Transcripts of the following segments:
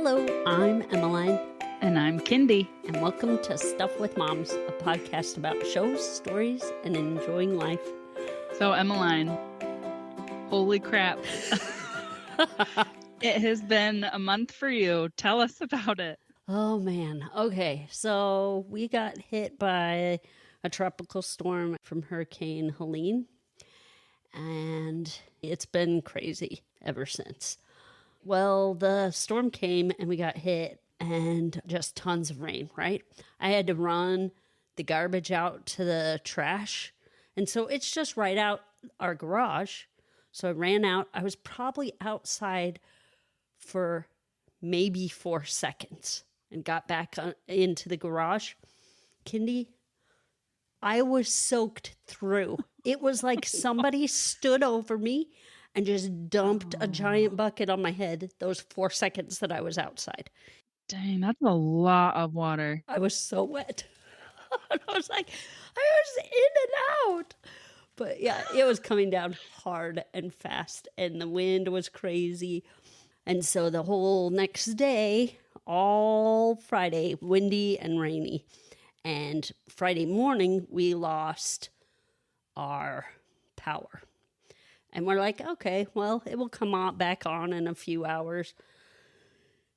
Hello, I'm Emmeline. And I'm Kindy. And welcome to Stuff with Moms, a podcast about shows, stories, and enjoying life. So, Emmeline, holy crap. It has been a month for you. Tell us about it. Oh, man. Okay, so we got hit by a tropical storm from Hurricane Helene, and it's been crazy ever since. Well, the storm came and we got hit and just tons of rain, right? I had to run the garbage out to the trash. And so it's just right out our garage. So I ran out. I was probably outside for maybe 4 seconds and got back into the garage. Kindy, I was soaked through. It was like somebody stood over me and just dumped a giant bucket on my head those 4 seconds that I was outside. Dang, that's a lot of water. I was so wet. And I was like, I was in and out. But yeah, it was coming down hard and fast, and the wind was crazy. And so the whole next day, all Friday, windy and rainy. And Friday morning, we lost our power. And we're like, okay, well, it will come back on in a few hours.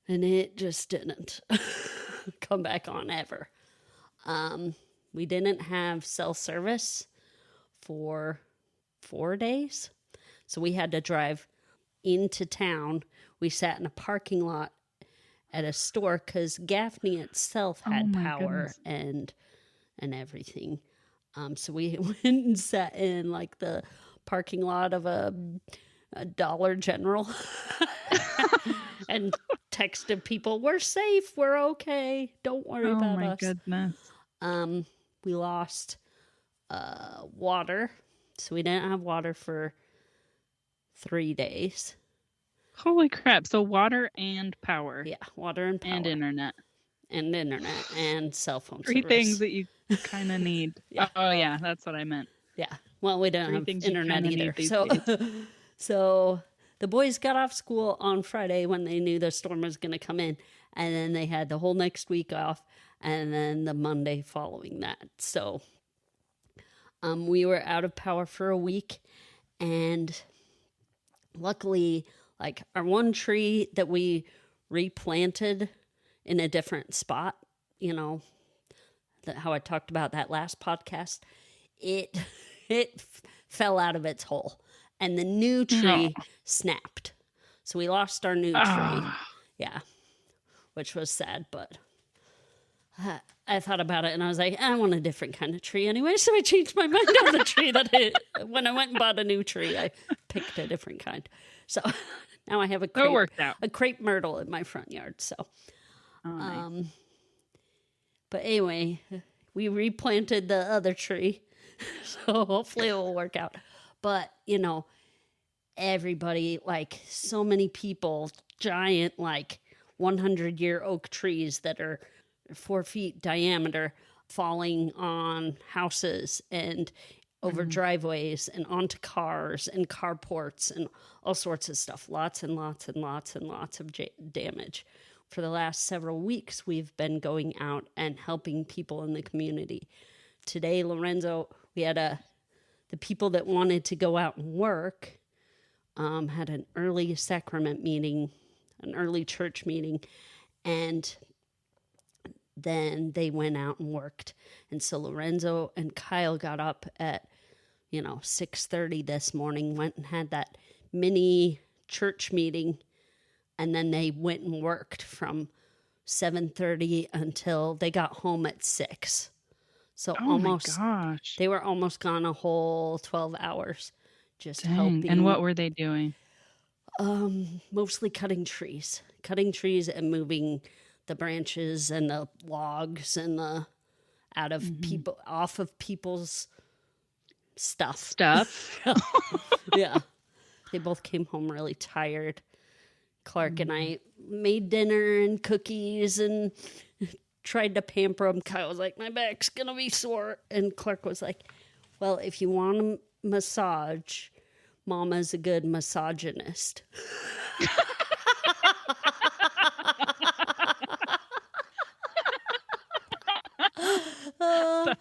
And it just didn't come back on ever. We didn't have cell service for 4 days. So we had to drive into town. We sat in a parking lot at a store because Gaffney itself had power and everything. So we went and sat in like the parking lot of a Dollar General and texted people, we're safe, we're okay, don't worry about us. Oh my goodness. We lost water, so we didn't have water for 3 days. Holy crap. So water and power. Yeah, water and power. And internet. And cell phone Three service. things that you kind of need. Yeah. Oh, yeah, that's what I meant. Yeah. Well, we don't have internet either. So the boys got off school on Friday when they knew the storm was going to come in. And then they had the whole next week off. And then the Monday following that. So we were out of power for a week. And luckily, like our one tree that we replanted in a different spot, you know, how I talked about that last podcast, it fell out of its hole and the new tree snapped. So we lost our new tree. Yeah, which was sad, but I thought about it and I was like, I want a different kind of tree anyway. So I changed my mind on the tree when I went and bought a new tree, I picked a different kind. So now I have a crepe myrtle in my front yard. So, nice. But anyway, we replanted the other tree. So hopefully it will work out. But, you know, everybody, like so many people, giant, like 100-year oak trees that are 4 feet diameter falling on houses and over driveways and onto cars and carports and all sorts of stuff. Lots and lots and lots and lots of damage. For the last several weeks, we've been going out and helping people in the community. Today, Lorenzo, we had the people that wanted to go out and work had an early sacrament meeting, an early church meeting, and then they went out and worked. And so Lorenzo and Kyle got up at 6:30 this morning, went and had that mini church meeting, and then they went and worked from 7:30 until they got home at 6. So they were almost gone a whole 12 hours just helping. And what were they doing? Mostly cutting trees and moving the branches and the logs and the off of people's stuff. Yeah. They both came home really tired. Clark and I made dinner and cookies and tried to pamper him. Kyle was like, my back's going to be sore. And Clark was like, well, if you want a massage, Mama's a good misogynist.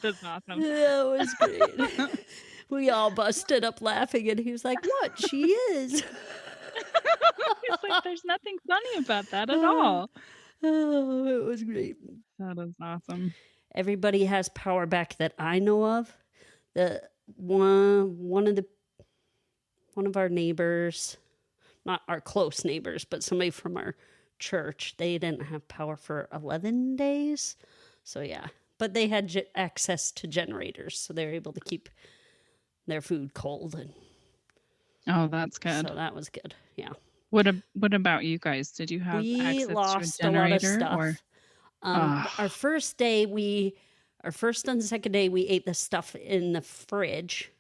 That's awesome. That was great. We all busted up laughing, and he was like, "What? She is." It's like there's nothing funny about that at all. Oh, it was great. That is awesome. Everybody has power back that I know of. The one of our neighbors, not our close neighbors, but somebody from our church, they didn't have power for 11 days. So yeah, but they had access to generators, so they were able to keep their food cold, and Oh, that's good. so that was good. Yeah. What about you guys? Did you have We access lost to a a lot of generator stuff. or? Our first and second day, we ate the stuff in the fridge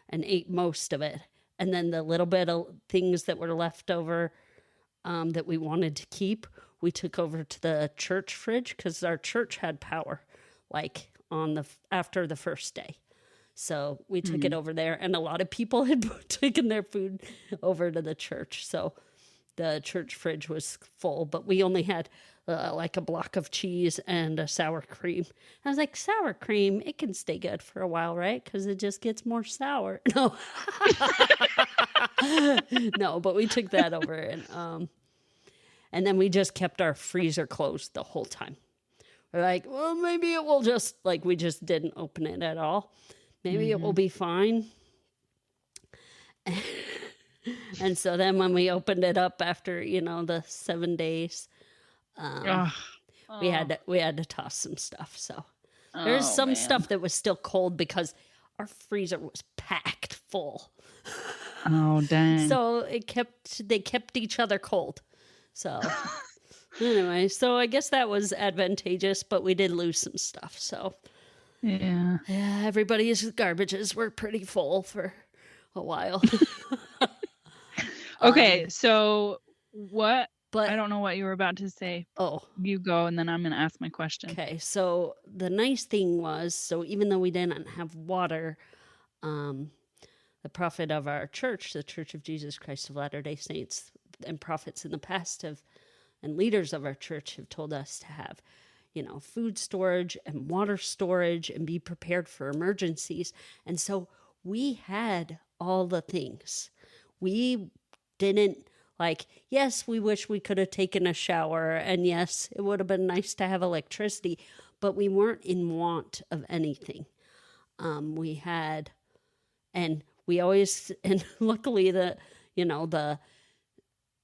and ate most of it. And then the little bit of things that were left over that we wanted to keep, we took over to the church fridge because our church had power, like after the first day. So we took it over there, and a lot of people had taken their food over to the church. So the church fridge was full, but we only had like a block of cheese and a sour cream. I was like, sour cream, it can stay good for a while, right? Because it just gets more sour. No. No, but we took that over, and then we just kept our freezer closed the whole time. We're like, well, maybe it will just, like, we just didn't open it at all. Maybe it will be fine. And so then when we opened it up after, the 7 days, we had to toss some stuff. So there's some stuff that was still cold because our freezer was packed full. Oh, dang. So they kept each other cold. So anyway, so I guess that was advantageous, but we did lose some stuff. So yeah, everybody's garbages were pretty full for a while. Okay, so what? But I don't know what you were about to say. Oh, you go, and then I'm going to ask my question. Okay, so the nice thing was, so even though we didn't have water, the prophet of our church, the Church of Jesus Christ of Latter-day Saints, and prophets in the past and leaders of our church have told us to have, food storage and water storage and be prepared for emergencies. And so we had all the things. We didn't, yes, we wish we could have taken a shower, and yes, it would have been nice to have electricity, but we weren't in want of anything. We had, and we always, and luckily the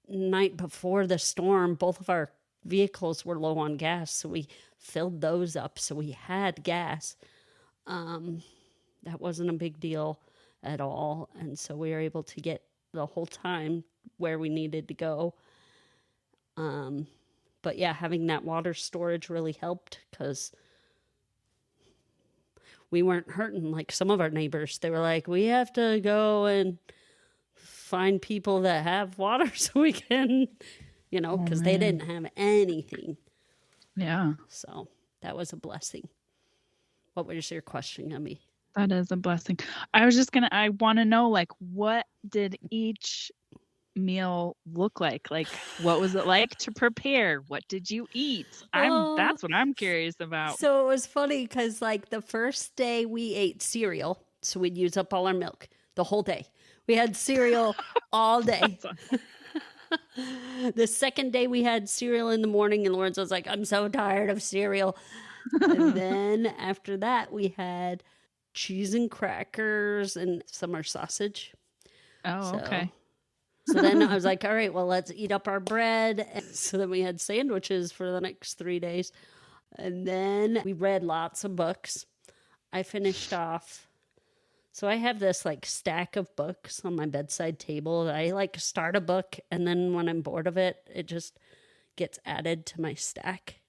night before the storm, both of our vehicles were low on gas, so we filled those up, so we had gas. That wasn't a big deal at all, and so we were able to get the whole time where we needed to go. But yeah, having that water storage really helped because we weren't hurting like some of our neighbors. They were like, we have to go and find people that have water so we can, because they didn't have anything. Yeah. So that was a blessing. What was your question, Emmy? That is a blessing. I want to know, what did each meal look like? What was it like to prepare? What did you eat? That's what I'm curious about. So it was funny because the first day we ate cereal, so we'd use up all our milk the whole day. We had cereal all day. The second day we had cereal in the morning, and Lawrence was like, I'm so tired of cereal. And then after that we had cheese and crackers and summer sausage. Oh, okay. So then I was like, all right, well, let's eat up our bread. And so then we had sandwiches for the next 3 days. And then we read lots of books. I finished off. So I have this stack of books on my bedside table. I start a book, and then when I'm bored of it, it just gets added to my stack.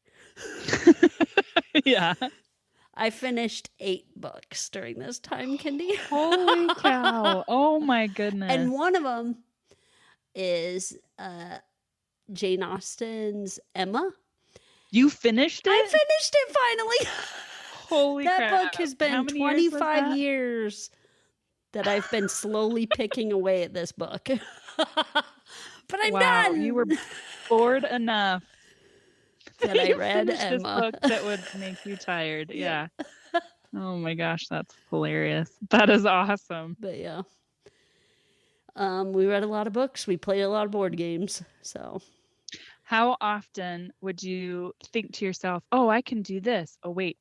Yeah. I finished 8 books during this time, Kindy. Holy cow. Oh my goodness. And one of them is Jane Austen's Emma. You finished it? I finished it finally. Holy crap. That book has been 25 years that I've been slowly picking away at this book. But I'm done. You were bored enough that I read Emma. Emma. This book that would make you tired. Yeah. Oh my gosh, that's hilarious. That is awesome. But yeah. We read a lot of books. We played a lot of board games. So How often would you think to yourself, oh, I can do this? Oh, wait,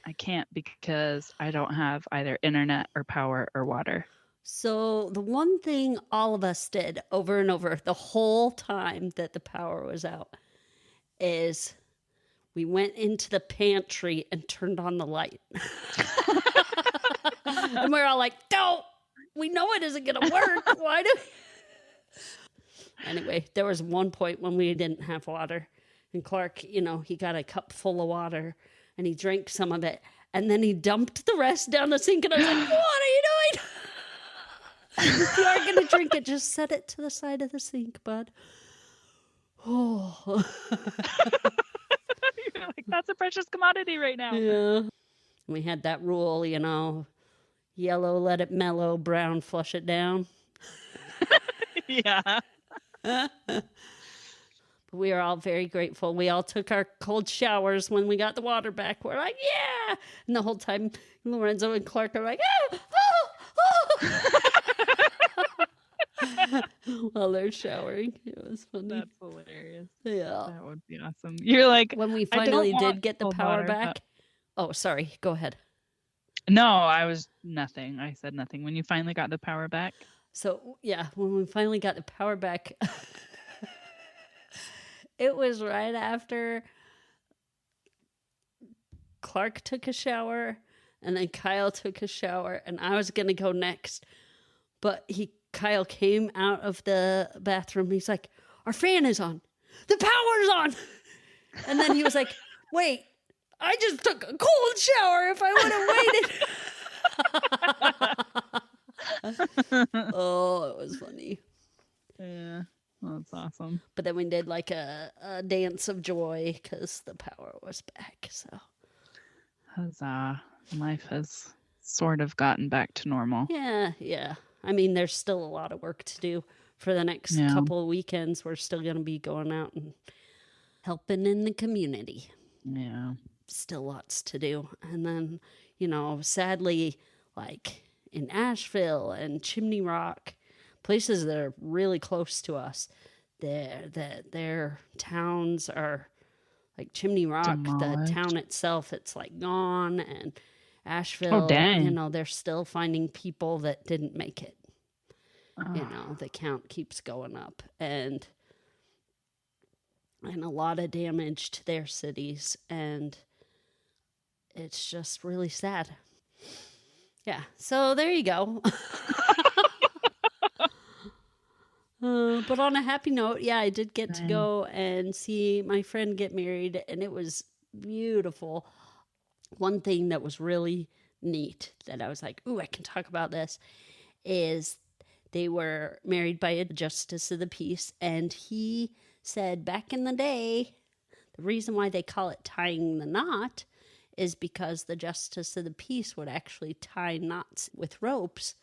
I can't because I don't have either internet or power or water. So the one thing all of us did over and over the whole time that the power was out is we went into the pantry and turned on the light. And we're all like, don't, we know it isn't going to work. Why do we? Anyway, there was one point when we didn't have water. And Clark, he got a cup full of water and he drank some of it. And then he dumped the rest down the sink. And I was like, what are you doing? If you are going to drink it, just set it to the side of the sink, bud. Oh. You're like, that's a precious commodity right now. Yeah. We had that rule, yellow, let it mellow, brown, flush it down. Yeah. We are all very grateful. We all took our cold showers when we got the water back. We're like, yeah. And the whole time, Lorenzo and Clark are like, while they're showering. It was funny. That's hilarious. Yeah. That would be awesome. You're like, when we finally did get the power back. Oh, sorry. Go ahead. No, I was nothing. I said nothing. When you finally got the power back. So, yeah, when we finally got the power back, it was right after Clark took a shower and then Kyle took a shower and I was going to go next. But Kyle came out of the bathroom. He's like, our fan is on. The power's on. And then he was like, wait, I just took a cold shower if I would have waited. Oh, it was funny. Yeah, that's awesome. But then we did like a dance of joy because the power was back. So, huzzah. Life has sort of gotten back to normal. Yeah. I mean, there's still a lot of work to do for the next couple of weekends. We're still going to be going out and helping in the community. Yeah. Still lots to do. And then, sadly, like in Asheville and Chimney Rock, places that are really close to us, their towns are like Chimney Rock, demolished. The town itself, it's like gone. And Asheville, they're still finding people that didn't make it. The count keeps going up. And a lot of damage to their cities. And it's just really sad. Yeah, so there you go. But on a happy note, I did get to go and see my friend get married, and it was beautiful. One thing that was really neat that I was like, ooh, I can talk about this, is they were married by a justice of the peace, and he said back in the day, the reason why they call it tying the knot is because the justice of the peace would actually tie knots with ropes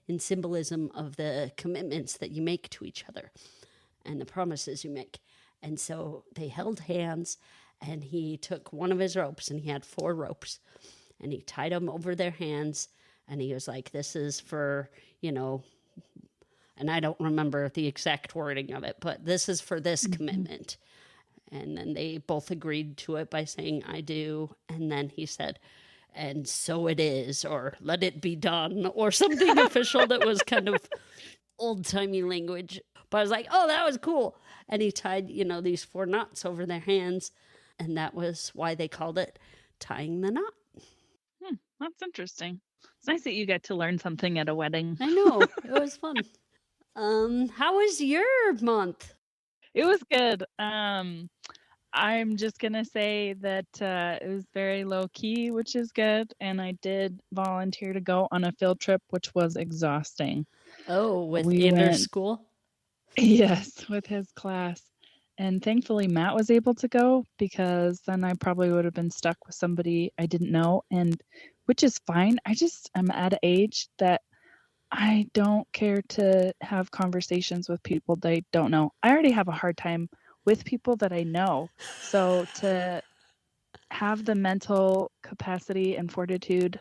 in symbolism of the commitments that you make to each other and the promises you make. And so they held hands, and he took one of his ropes, and he had 4 ropes, and he tied them over their hands, and he was like, this is for, and I don't remember the exact wording of it, but this is for this commitment. And then they both agreed to it by saying, I do. And then he said, and so it is, or let it be done, or something official that was kind of old-timey language. But I was like, oh, that was cool. And he tied, these 4 knots over their hands. And that was why they called it tying the knot. That's interesting. It's nice that you get to learn something at a wedding. I know. It was fun. How was your month? It was good. I'm just going to say that it was very low key, which is good. And I did volunteer to go on a field trip, which was exhausting. Oh, with Anders' school? Yes, with his class. And thankfully, Matt was able to go, because then I probably would have been stuck with somebody I didn't know, and which is fine. I'm at an age that I don't care to have conversations with people that I don't know. I already have a hard time with people that I know. So to have the mental capacity and fortitude.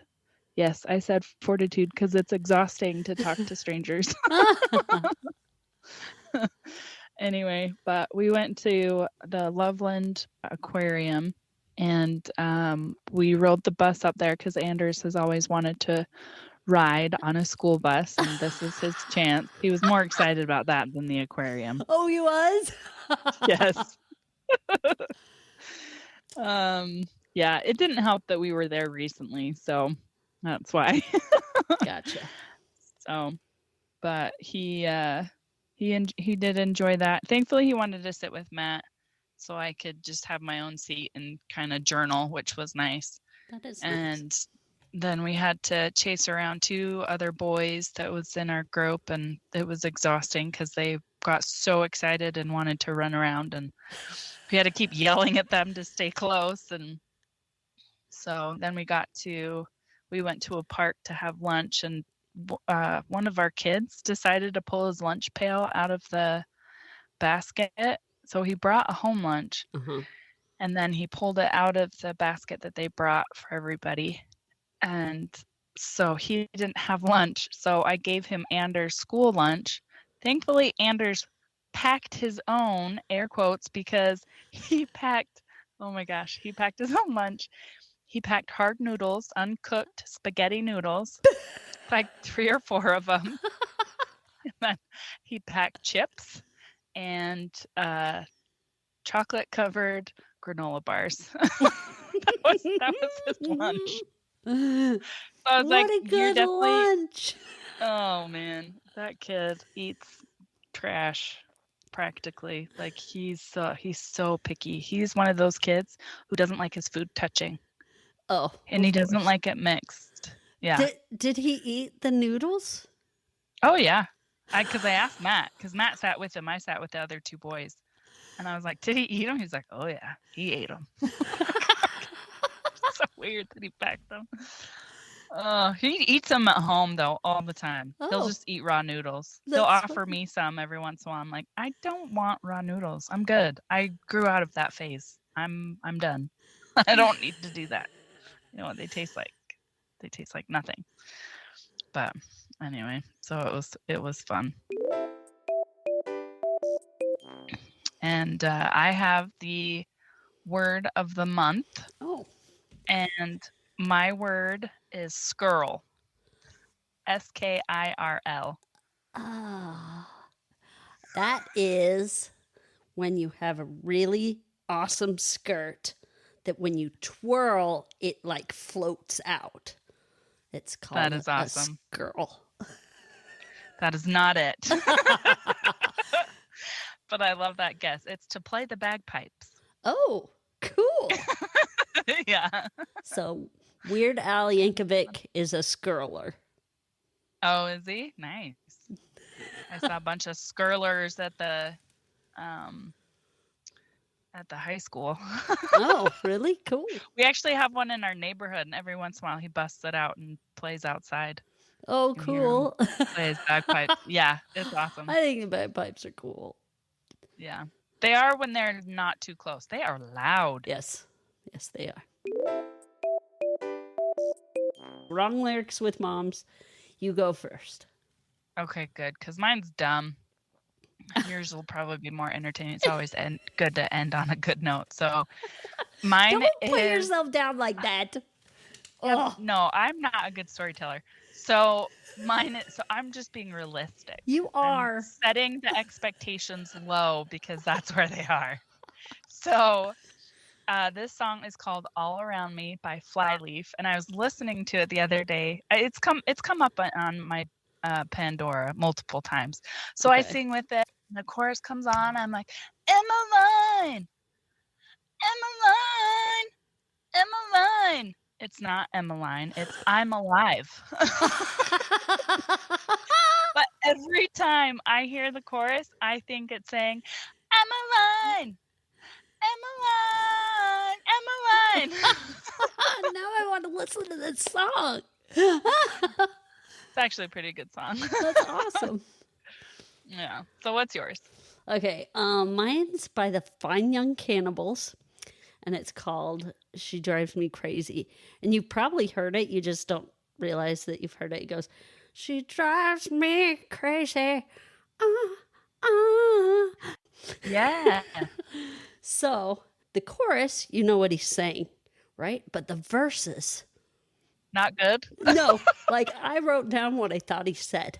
Yes, I said fortitude because it's exhausting to talk to strangers. Anyway, but we went to the Loveland Aquarium and we rode the bus up there because Anders has always wanted to ride on a school bus, and this is his chance. He was more excited about that than the aquarium. Oh, he was? Yes. Yeah, it didn't help that we were there recently, so that's why. Gotcha. So, but he did enjoy that. Thankfully, he wanted to sit with Matt, so I could just have my own seat and kind of journal, which was nice. That is and nice. Then we had to chase around 2 other boys that was in our group, and it was exhausting because they got so excited and wanted to run around, and we had to keep yelling at them to stay close. And so then we went to a park to have lunch, and one of our kids decided to pull his lunch pail out of the basket. So he brought a home lunch, and then he pulled it out of the basket that they brought for everybody. And so he didn't have lunch. So I gave him Anders' school lunch. Thankfully, Anders packed his own, air quotes, because he packed his own lunch. He packed hard noodles, uncooked spaghetti noodles, like 3 or 4 of them. And then he packed chips and chocolate-covered granola bars. that was his lunch. So I was what a good lunch. Oh man, that kid eats trash practically. Like he's so picky. He's one of those kids who doesn't like his food touching. Oh, and he doesn't like it mixed. Yeah. Did he eat the noodles? Oh yeah. Because I asked Matt, because Matt sat with him. I sat with the other 2 boys, and I was like, "Did he eat them?" He's like, "Oh yeah, he ate them." So weird that he packed them. He eats them at home though all the time. He'll just eat raw noodles. He'll offer me some every once in a while. I'm like, I don't want raw noodles. I'm good. I grew out of that phase. I'm done. I don't need to do that. You know what they taste like? They taste like nothing. But anyway, so it was fun. And I have the word of the month. Oh. And my word is skirl. Skirl. That is when you have a really awesome skirt that when you twirl, it like floats out. It's called that is awesome. A skirl. That is not it. But I love that guess. It's to play the bagpipes. Oh, cool. Yeah. So Weird Al Yankovic is a skirler. Oh, is he? Nice. I saw a bunch of skirlers at the high school. Oh, really? Cool. We actually have one in our neighborhood, and every once in a while he busts it out and plays outside. Oh, cool. Plays bagpipes. Yeah, it's awesome. I think the bagpipes are cool. Yeah. They are when they're not too close. They are loud. Yes. Yes, they are. Wrong lyrics with moms. You go first. Okay, good. Because mine's dumb. Yours will probably be more entertaining. It's always good to end on a good note. So mine Don't put yourself down like that. Yeah, no, I'm not a good storyteller. So I'm just being realistic. You are. I'm setting the expectations low because that's where they are. So this song is called All Around Me by Flyleaf, and I was listening to it the other day. It's come up on my Pandora multiple times. So okay. I sing with it, and the chorus comes on. I'm like, Emmeline, Emmeline, Emmeline. It's not Emmeline. It's I'm Alive. But every time I hear the chorus, I think it's saying, Emmeline, Emmeline, Emmeline. Now I want to listen to this song. It's actually a pretty good song. That's awesome. Yeah. So what's yours? Okay. Mine's by the Fine Young Cannibals. and it's called She Drives Me Crazy. And you've probably heard it, you just don't realize that you've heard it. It goes, she drives me crazy. Yeah. So the chorus, you know what he's saying, right? But the verses, Not good. no. Like I wrote down what I thought he said,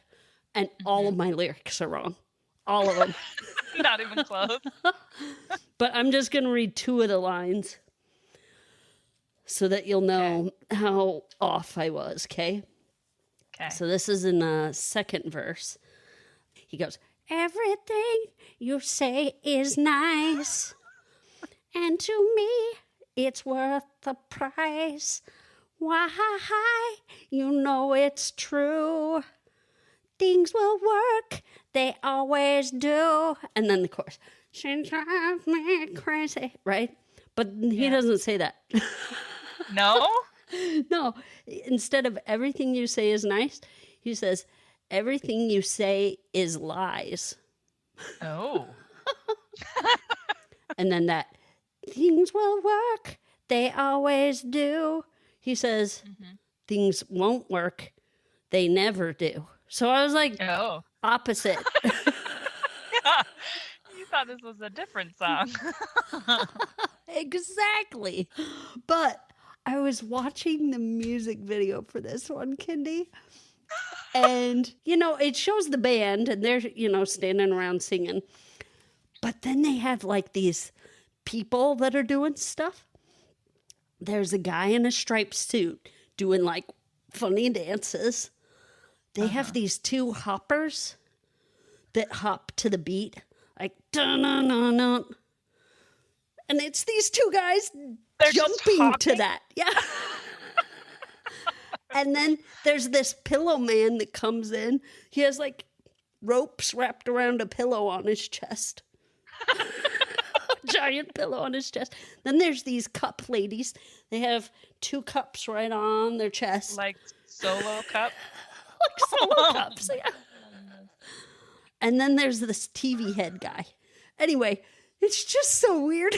and all of my lyrics are wrong. All of them. Not even close. But I'm just going to read 2 of the lines so that you'll know how off I was, okay? Okay. So this is in the second verse. He goes, everything you say is nice, and to me it's worth the price. Why, you know it's true. Things will work, they always do. And then the chorus, she drives me crazy, right? But he doesn't say that. No? No, instead of everything you say is nice, he says, everything you say is lies. Oh. And then that, things will work, they always do. He says, things won't work, they never do. So I was like, opposite. Yeah. You thought this was a different song. Exactly. But I was watching the music video for this one, Kindy. And, it shows the band and they're, standing around singing. But then they have like these people that are doing stuff. There's a guy in a striped suit doing like funny dances. They have these 2 hoppers that hop to the beat, like dun-dun-dun-dun. And it's these 2 guys jumping to that. Yeah. And then there's this pillow man that comes in. He has like ropes wrapped around a pillow on his chest. Giant pillow on his chest. Then there's these cup ladies. They have 2 cups right on their chest. Like solo cup? Like solo cups, yeah. And then there's this TV head guy. Anyway, it's just so weird.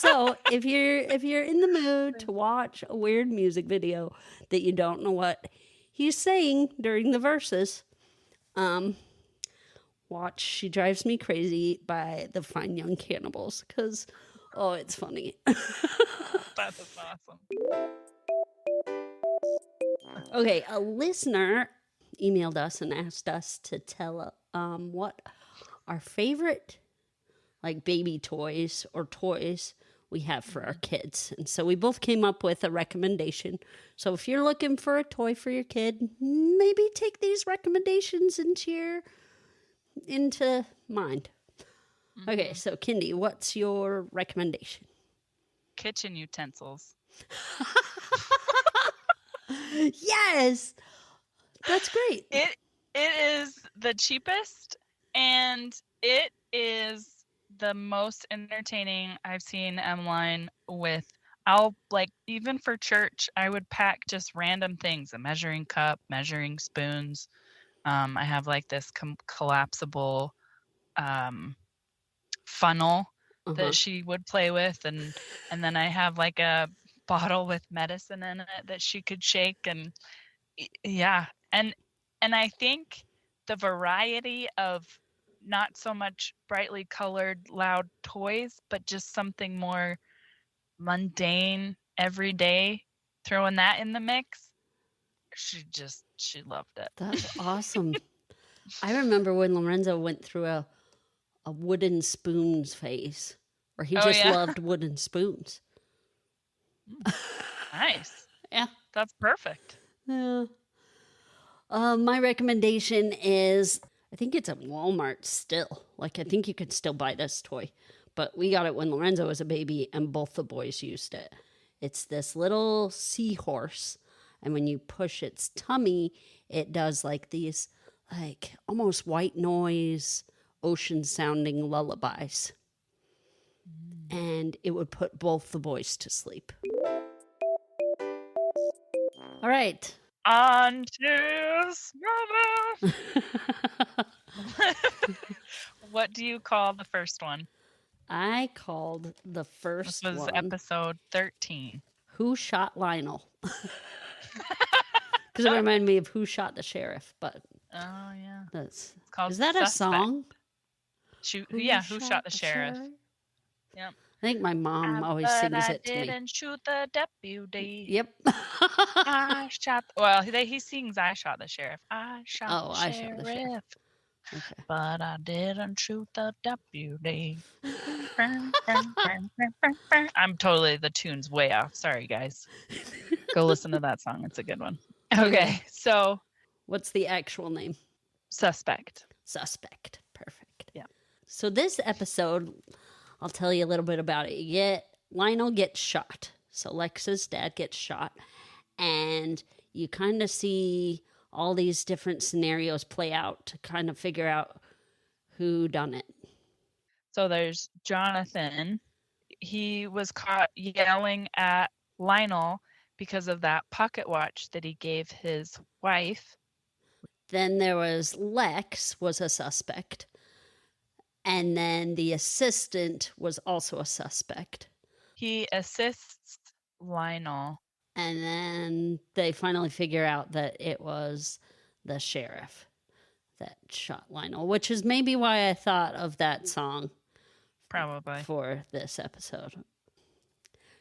So if you're in the mood to watch a weird music video that you don't know what he's saying during the verses, watch She Drives Me Crazy by the Fine Young Cannibals, because it's funny. That is awesome. Okay, a listener emailed us and asked us to tell what our favorite like baby toys or toys we have for our kids. And so we both came up with a recommendation. So if you're looking for a toy for your kid, maybe take these recommendations into mind. Okay, so Kindy, what's your recommendation? Kitchen utensils. Yes, that's great. It is the cheapest, and it is the most entertaining I've seen Emmeline with. I'll even for church, I would pack just random things: a measuring cup, measuring spoons. I have like this collapsible funnel that she would play with, and then I have like a bottle with medicine in it that she could shake, and and I think the variety of not so much brightly colored loud toys, but just something more mundane, everyday, throwing that in the mix, she loved it. That's awesome. I remember when Lorenzo went through a wooden spoons phase where he loved wooden spoons. Nice. Yeah. That's perfect. Yeah. My recommendation is, I think it's at Walmart still. Like, I think you could still buy this toy. But we got it when Lorenzo was a baby and both the boys used it. It's this little seahorse. And when you push its tummy, it does like these, like almost white noise, ocean sounding lullabies. And it would put both the boys to sleep. All right. On to Smallville. What do you call the first one? I called the This first was one, episode 13. Who Shot Lionel? Because it reminded me of Who Shot the Sheriff, but Oh, yeah. that's... It's called Is that a Suspect. song? Who shot the sheriff? Yep. I think my mom always sings it to me. I didn't shoot the deputy. Yep. I shot. Well, he sings "I shot the sheriff." I shot the I shot the sheriff. sheriff. Okay. But I didn't shoot the deputy. I'm totally the tune's way off. Sorry, guys. Go listen to that song. It's a good one. Okay, so what's the actual name? Suspect. Suspect. Perfect. Yeah. So this episode, I'll tell you a little bit about it. Lionel gets shot. So Lex's dad gets shot. And you kind of see all these different scenarios play out to kind of figure out who done it. So there's Jonathan. He was caught yelling at Lionel because of that pocket watch that he gave his wife. Then there was Lex was a suspect. And then the assistant was also a suspect. He assists Lionel. And then they finally figure out that it was the sheriff that shot Lionel, which is maybe why I thought of that song. Probably. For this episode.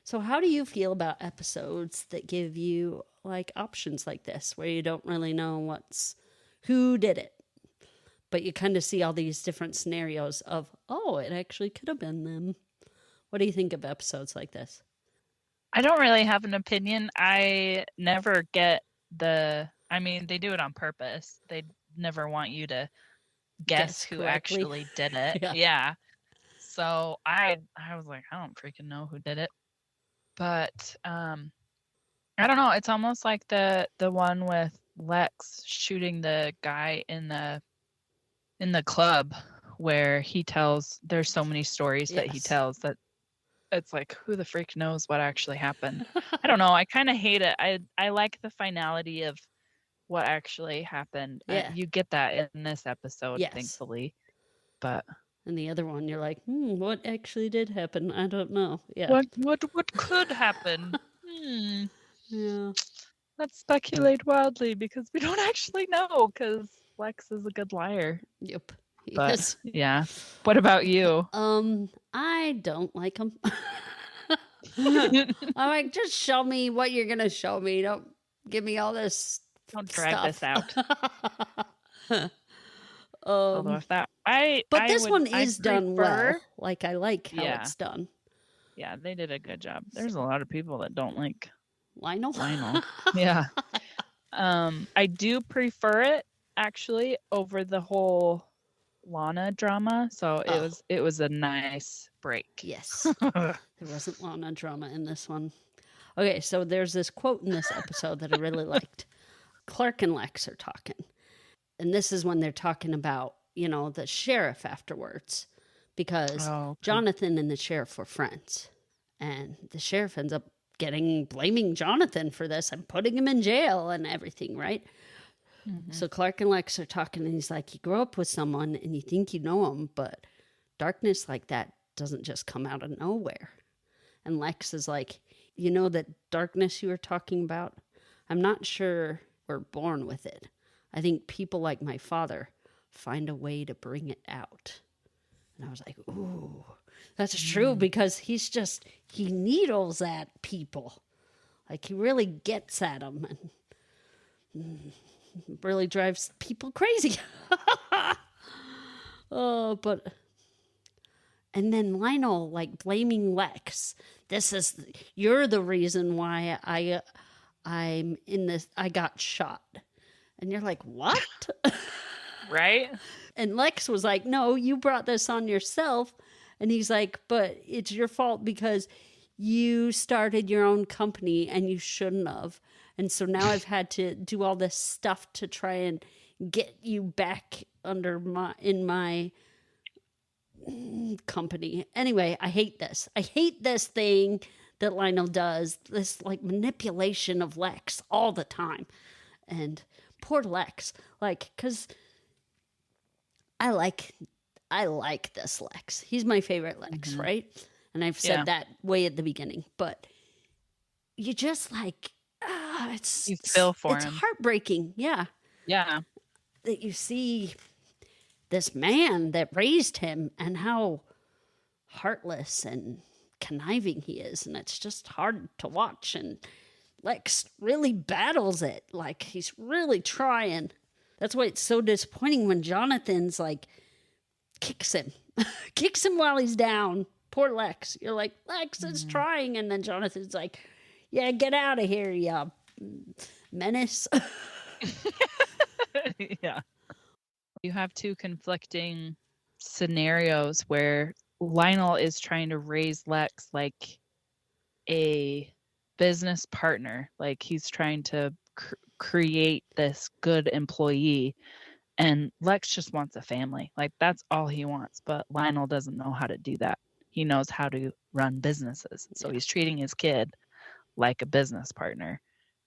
So how do you feel about episodes that give you like options like this, where you don't really know who did it, but you kind of see all these different scenarios of, oh, it actually could have been them. What do you think of episodes like this? I don't really have an opinion. I never get they do it on purpose. They never want you to guess who actually did it. Yeah. So I was like, I don't freaking know who did it. But I don't know. It's almost like the one with Lex shooting the guy in the club, where he tells, there's so many stories that he tells that it's like, who the freak knows what actually happened? I don't know. I kind of hate it. I like the finality of what actually happened. You get that in this episode, thankfully. But and the other one, you're like, what actually did happen? I don't know. Yeah. What could happen? Yeah. Let's speculate wildly because we don't actually know, because Lex is a good liar. Yep. But, yeah. What about you? I don't like him. I'm like, just show me what you're going to show me. Don't give me all this Don't drag this out. This one is done well. Like, I like how it's done. Yeah, they did a good job. There's a lot of people that don't like Lionel. Yeah. I do prefer it actually over the whole Lana drama. So it was a nice break. Yes. There wasn't Lana drama in this one. Okay, so there's this quote in this episode that I really liked. Clark and Lex are talking. And this is when they're talking about, the sheriff afterwards. Because Jonathan and the sheriff were friends. And the sheriff ends up blaming Jonathan for this and putting him in jail and everything, right? Mm-hmm. So Clark and Lex are talking, and he's like, you grow up with someone and you think you know them, but darkness like that doesn't just come out of nowhere. And Lex is like, that darkness you were talking about? I'm not sure we're born with it. I think people like my father find a way to bring it out. And I was like, ooh, that's true, because he needles at people. Like, he really gets at them and really drives people crazy. And then Lionel, like, blaming Lex. You're the reason why I'm in this, I got shot. And you're like, what? Right? And Lex was like, no, you brought this on yourself. And he's like, but it's your fault because you started your own company and you shouldn't have. And so now I've had to do all this stuff to try and get you back in my company. Anyway, I hate this. I hate this thing that Lionel does, this like manipulation of Lex all the time. And poor Lex, like, because I I like this Lex. He's my favorite Lex, right? And I've said that way at the beginning, but you just like, you feel for it's him. heartbreaking. Yeah. Yeah. That you see this man that raised him and how heartless and conniving he is. And it's just hard to watch. And Lex really battles it. Like he's really trying. That's why it's so disappointing when Jonathan's like kicks him while he's down. Poor Lex. You're like, Lex is trying. And then Jonathan's like, yeah, get out of here, you menace. Yeah. You have two conflicting scenarios where Lionel is trying to raise Lex like a business partner. Like he's trying to create this good employee. And Lex just wants a family. Like that's all he wants. But Lionel doesn't know how to do that. He knows how to run businesses. So he's treating his kid like a business partner.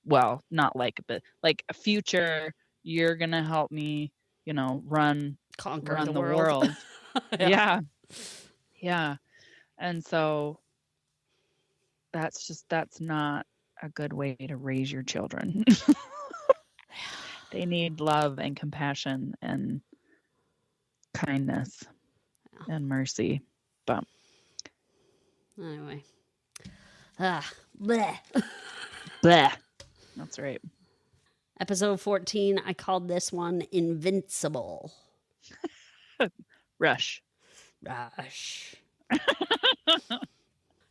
Well, not like like a future, you're going to help me, run the world. Yeah. Yeah. And so that's not a good way to raise your children. They need love and compassion and kindness and mercy. But anyway. Bleh. Bleh. That's right. Episode 14, I called this one Invincible. Rush.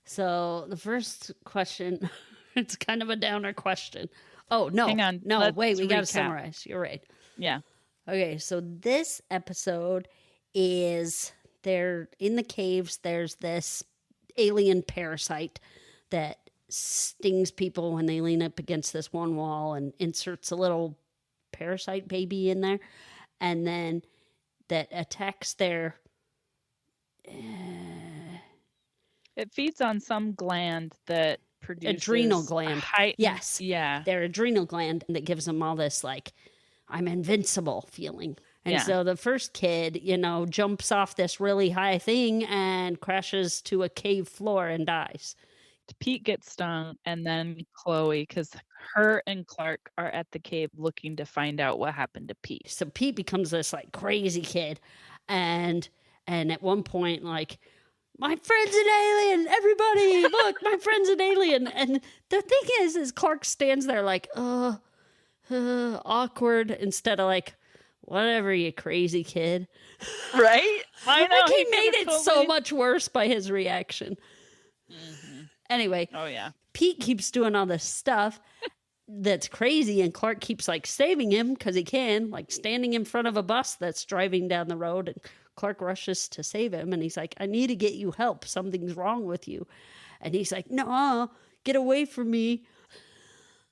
So the first question, it's kind of a downer question. Oh, no. Hang on. No, wait, we got to recap. summarize. You're right. Yeah. Okay, so this episode is they're in the caves. There's this alien parasite that stings people when they lean up against this one wall and inserts a little parasite baby in there. And then that attacks their... it feeds on some gland that produces... adrenal gland. Yes. Yeah. Their adrenal gland that gives them all this, like, I'm invincible feeling. And so the first kid, jumps off this really high thing and crashes to a cave floor and dies. Pete gets stung, and then Chloe, because her and Clark are at the cave looking to find out what happened to Pete. So Pete becomes this like crazy kid, and at one point, like, my friend's an alien. Everybody, look, my friend's an alien. And the thing is Clark stands there like, awkward, instead of like, whatever, you crazy kid. Right? I know. Like he made it so much worse by his reaction. Anyway. Oh, yeah. Pete keeps doing all this stuff that's crazy, and Clark keeps like saving him because he can, like standing in front of a bus that's driving down the road, and Clark rushes to save him, and he's like, I need to get you help. Something's wrong with you. And he's like, no, get away from me.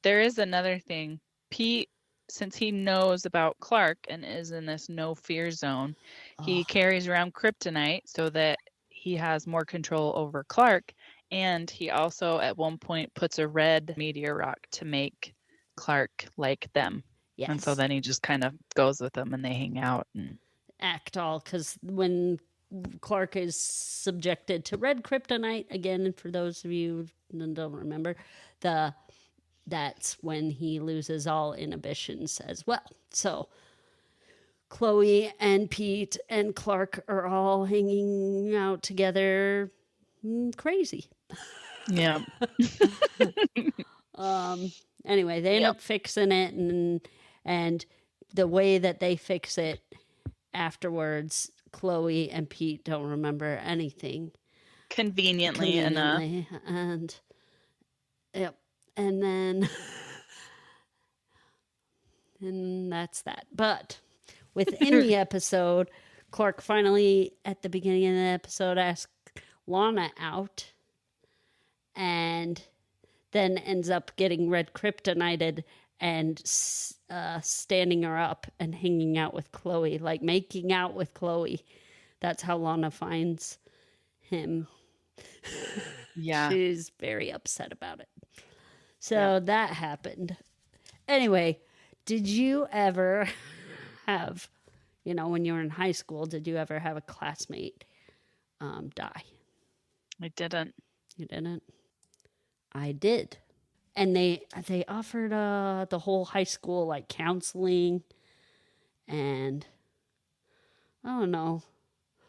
There is another thing. Pete, since he knows about Clark and is in this no fear zone, he carries around kryptonite so that he has more control over Clark. And he also, at one point, puts a red meteor rock to make Clark like them. Yes. And so then he just kind of goes with them and they hang out. And act all, because when Clark is subjected to red kryptonite, again, for those of you who don't remember, that's when he loses all inhibitions as well. So Chloe and Pete and Clark are all hanging out together, crazy. Yeah. Anyway, they end up fixing it, and the way that they fix it afterwards, Chloe and Pete don't remember anything. Conveniently enough. And and then and that's that. But within the episode, Clark finally, at the beginning of the episode, asks Lana out, and then ends up getting red kryptonited and standing her up and hanging out with Chloe, like making out with Chloe. That's how Lana finds him. Yeah. She's very upset about it. So that happened. Anyway, did you ever have You know, when you were in high school, did you ever have a classmate die? I didn't. You didn't? I did. And they offered the whole high school like counseling, and I don't know.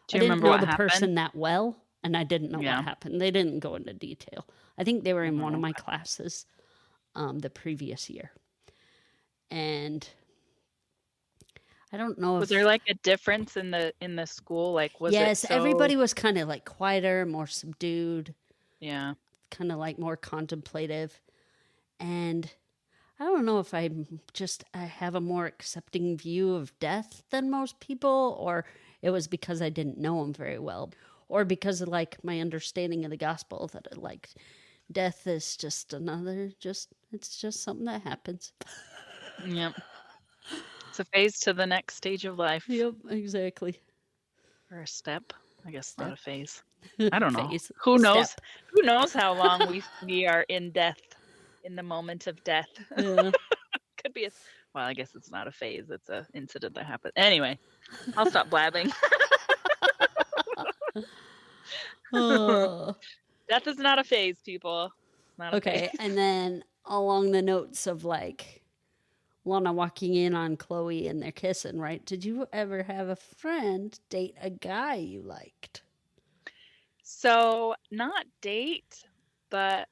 Do I you didn't remember know what the happened? person that well, and I didn't know Yeah. what happened. They didn't go into detail. I think they were in one of Oh, my classes the previous year. And I don't know was if there like a difference in the school? Like, was it yes, so? everybody was kind of like quieter, more subdued, Yeah. kind of like more contemplative. And I don't know if I have a more accepting view of death than most people, or it was because I didn't know him very well, or because of like my understanding of the gospel that like death is just it's just something that happens. Yep. It's a phase to the next stage of life. Yep, exactly. Or a step. I guess not a phase. I I don't know. Phase. Who knows? Step. Who knows how long we are in death, in the moment of death. Yeah. Could be well, I guess it's not a phase. It's an incident that happened. Anyway, I'll stop blabbing. Oh. Death is not a phase, people. Not a Okay, phase. and then along the notes of like Lana walking in on Chloe and they're kissing, right? Did you ever have a friend date a guy you liked? So, not date, but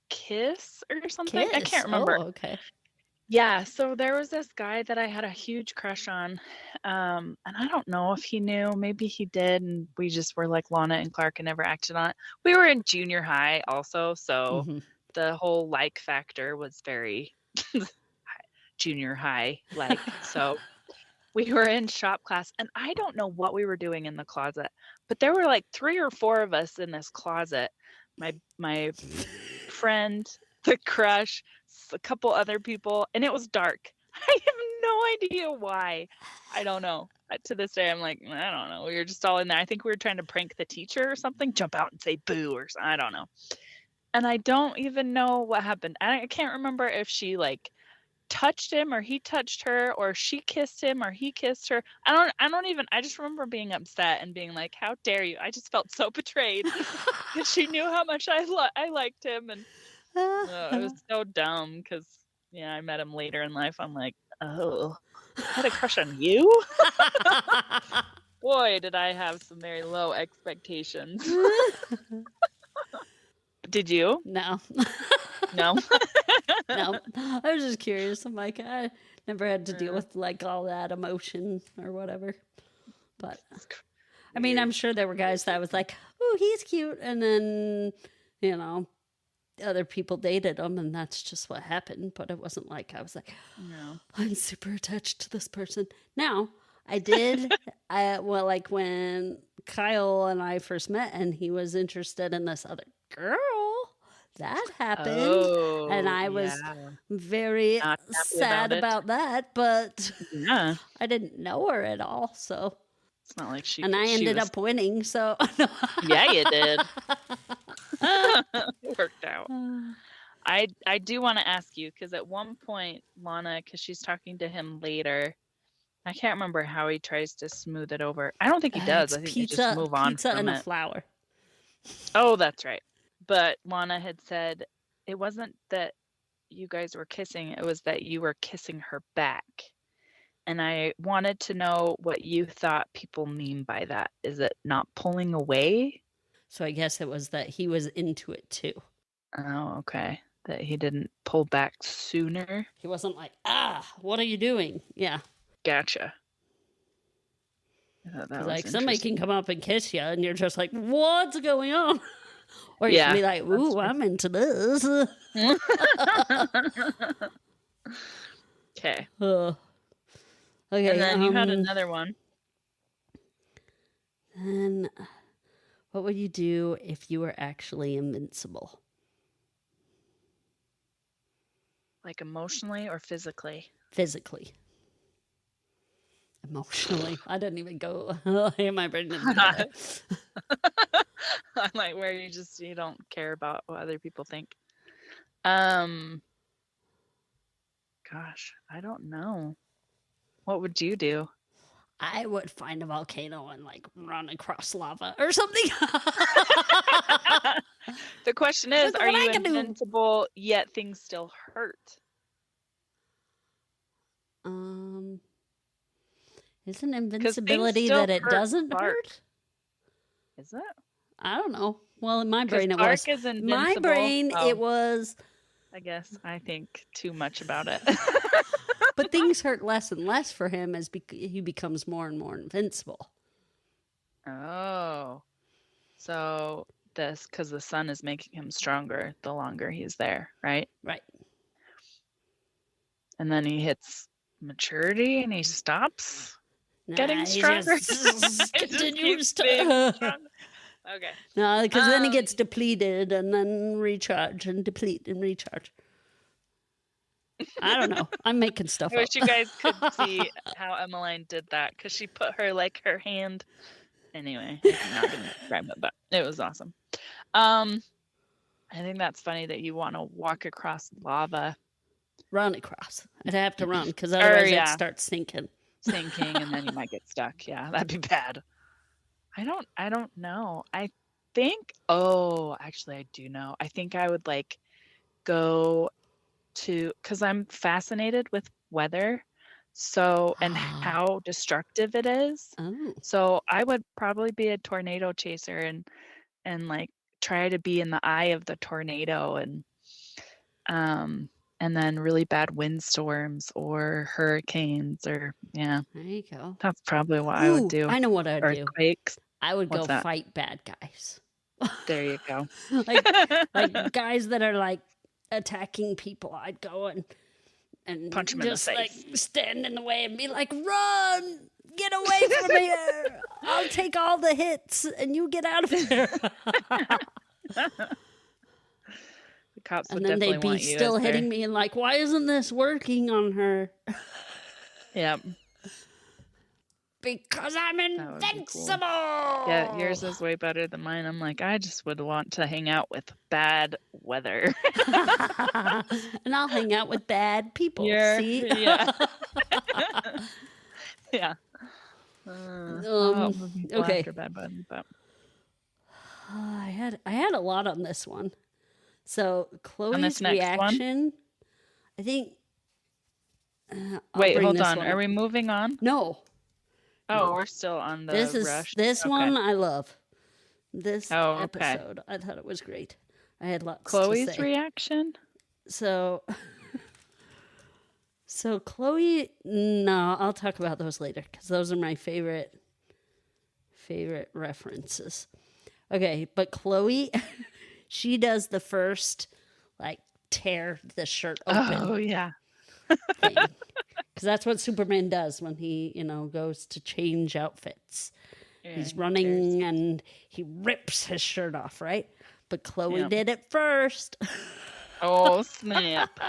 kiss or something. I Kiss. can't remember. Oh, okay. Yeah, so there was this guy that I had a huge crush on. And I don't know if he knew, maybe he did, and we just were like Lana and Clark and never acted on it. We were in junior high also, so the whole like factor was very junior high like. So we were in shop class, and I don't know what we were doing in the closet, but there were like 3 or 4 of us in this closet. My friend, the crush, a couple other people, and it was dark. I have no idea why. I don't know. To this day, I'm like, I don't know. We were just all in there. I think we were trying to prank the teacher or something, jump out and say boo or something. I don't know. And I don't even know what happened. I can't remember if she like touched him or he touched her or she kissed him or he kissed her. I just remember being upset and being like, how dare you? I just felt so betrayed because she knew how much I liked him, and it was so dumb because I met him later in life. I'm like, oh, I had a crush on you? Boy, did I have some very low expectations. Did you? No. No. No. I was just curious. I'm like, I never had to deal with like all that emotion or whatever. But I mean, I'm sure there were guys that was like, oh, he's cute. And then, you know, other people dated him and that's just what happened. But it wasn't like I was like, No. I'm super attached to this person. Now, I did, well, like when Kyle and I first met and he was interested in this other girl, that happened. And I was very sad about that, but I didn't know her at all. So it's not like she. And I ended up winning. So yeah, you did. It worked out. I do want to ask you because at one point, Lana, because she's talking to him later, I can't remember how he tries to smooth it over. I don't think he does. I think they just move on pizza from and it. a flower. Oh, that's right. But Lana had said it wasn't that you guys were kissing; it was that you were kissing her back. And I wanted to know what you thought people mean by that. Is it not pulling away? So I guess it was that he was into it too. Oh, okay. That he didn't pull back sooner. He wasn't like, what are you doing? Yeah. Gotcha. Like somebody can come up and kiss you and you're just like, what's going on? Or you can be like, ooh, I'm into this. Okay. Okay. And then you had another one. And what would you do if you were actually invincible? Like emotionally or physically? Physically. Emotionally. I didn't even go. My brain didn't go there. I'm like, where you don't care about what other people think. Gosh, I don't know. What would you do? I would find a volcano and like run across lava or something. The question is, That's are what I you can do. invincible yet things still hurt? Isn't invincibility still that it hurt doesn't Clark. hurt? Is it? I don't know. Well, in my 'Cause brain it Clark was. is My invincible. brain Oh. it was. I guess I think too much about it. But things hurt less and less for him as he becomes more and more invincible. Oh. So this, because the sun is making him stronger the longer he's there, right? Right. And then he hits maturity and he stops getting he stronger. just continues to. Being stronger. Okay. No, because then he gets depleted and then recharge and deplete and recharge. I don't know. I'm making stuff I up. wish you guys could see how Emmeline did that, because she put her hand. Anyway, I'm not going to describe it, but it was awesome. I think that's funny that you want to walk across lava. Run across. I'd have to run because otherwise yeah. I'd start sinking. Sinking, and then you might get stuck. Yeah, that'd be bad. I don't know. I think. Oh, actually, I do know. I think I would like go to, because I'm fascinated with weather, so, and how destructive it is. Oh. So I would probably be a tornado chaser and like try to be in the eye of the tornado, and then really bad windstorms or hurricanes, or yeah. There you go. That's probably what I would do. I know what I'd do. Earthquakes. I would What's go that? fight bad guys. There you go. like guys that are like attacking people. I'd go and punch them just in the like face. stand in the way and be like, run, get away from here. I'll take all the hits and you get out of here. The cops would and then definitely they'd be want you still as hitting me and like, why isn't this working on her? Yeah. Because I'm That would be cool. invincible. Yeah, yours is way better than mine. I'm like, I just would want to hang out with bad weather. And I'll hang out with bad people. See? Yeah. Yeah. Okay. After bad buddy, but. I had a lot on this one. So Chloe's next reaction, I think. Wait, hold on. Are we moving on? No. Oh, we're still on the rush. This one I love. This okay. episode, I thought it was great. I had lots Chloe's to say. reaction? So Chloe, no, I'll talk about those later because those are my favorite references. Okay, but Chloe, she does the first, like, tear the shirt open. Oh, yeah. Because that's what Superman does when he, goes to change outfits. Yeah, he's running and he rips his shirt off, right? But Chloe did it first. Oh, snap.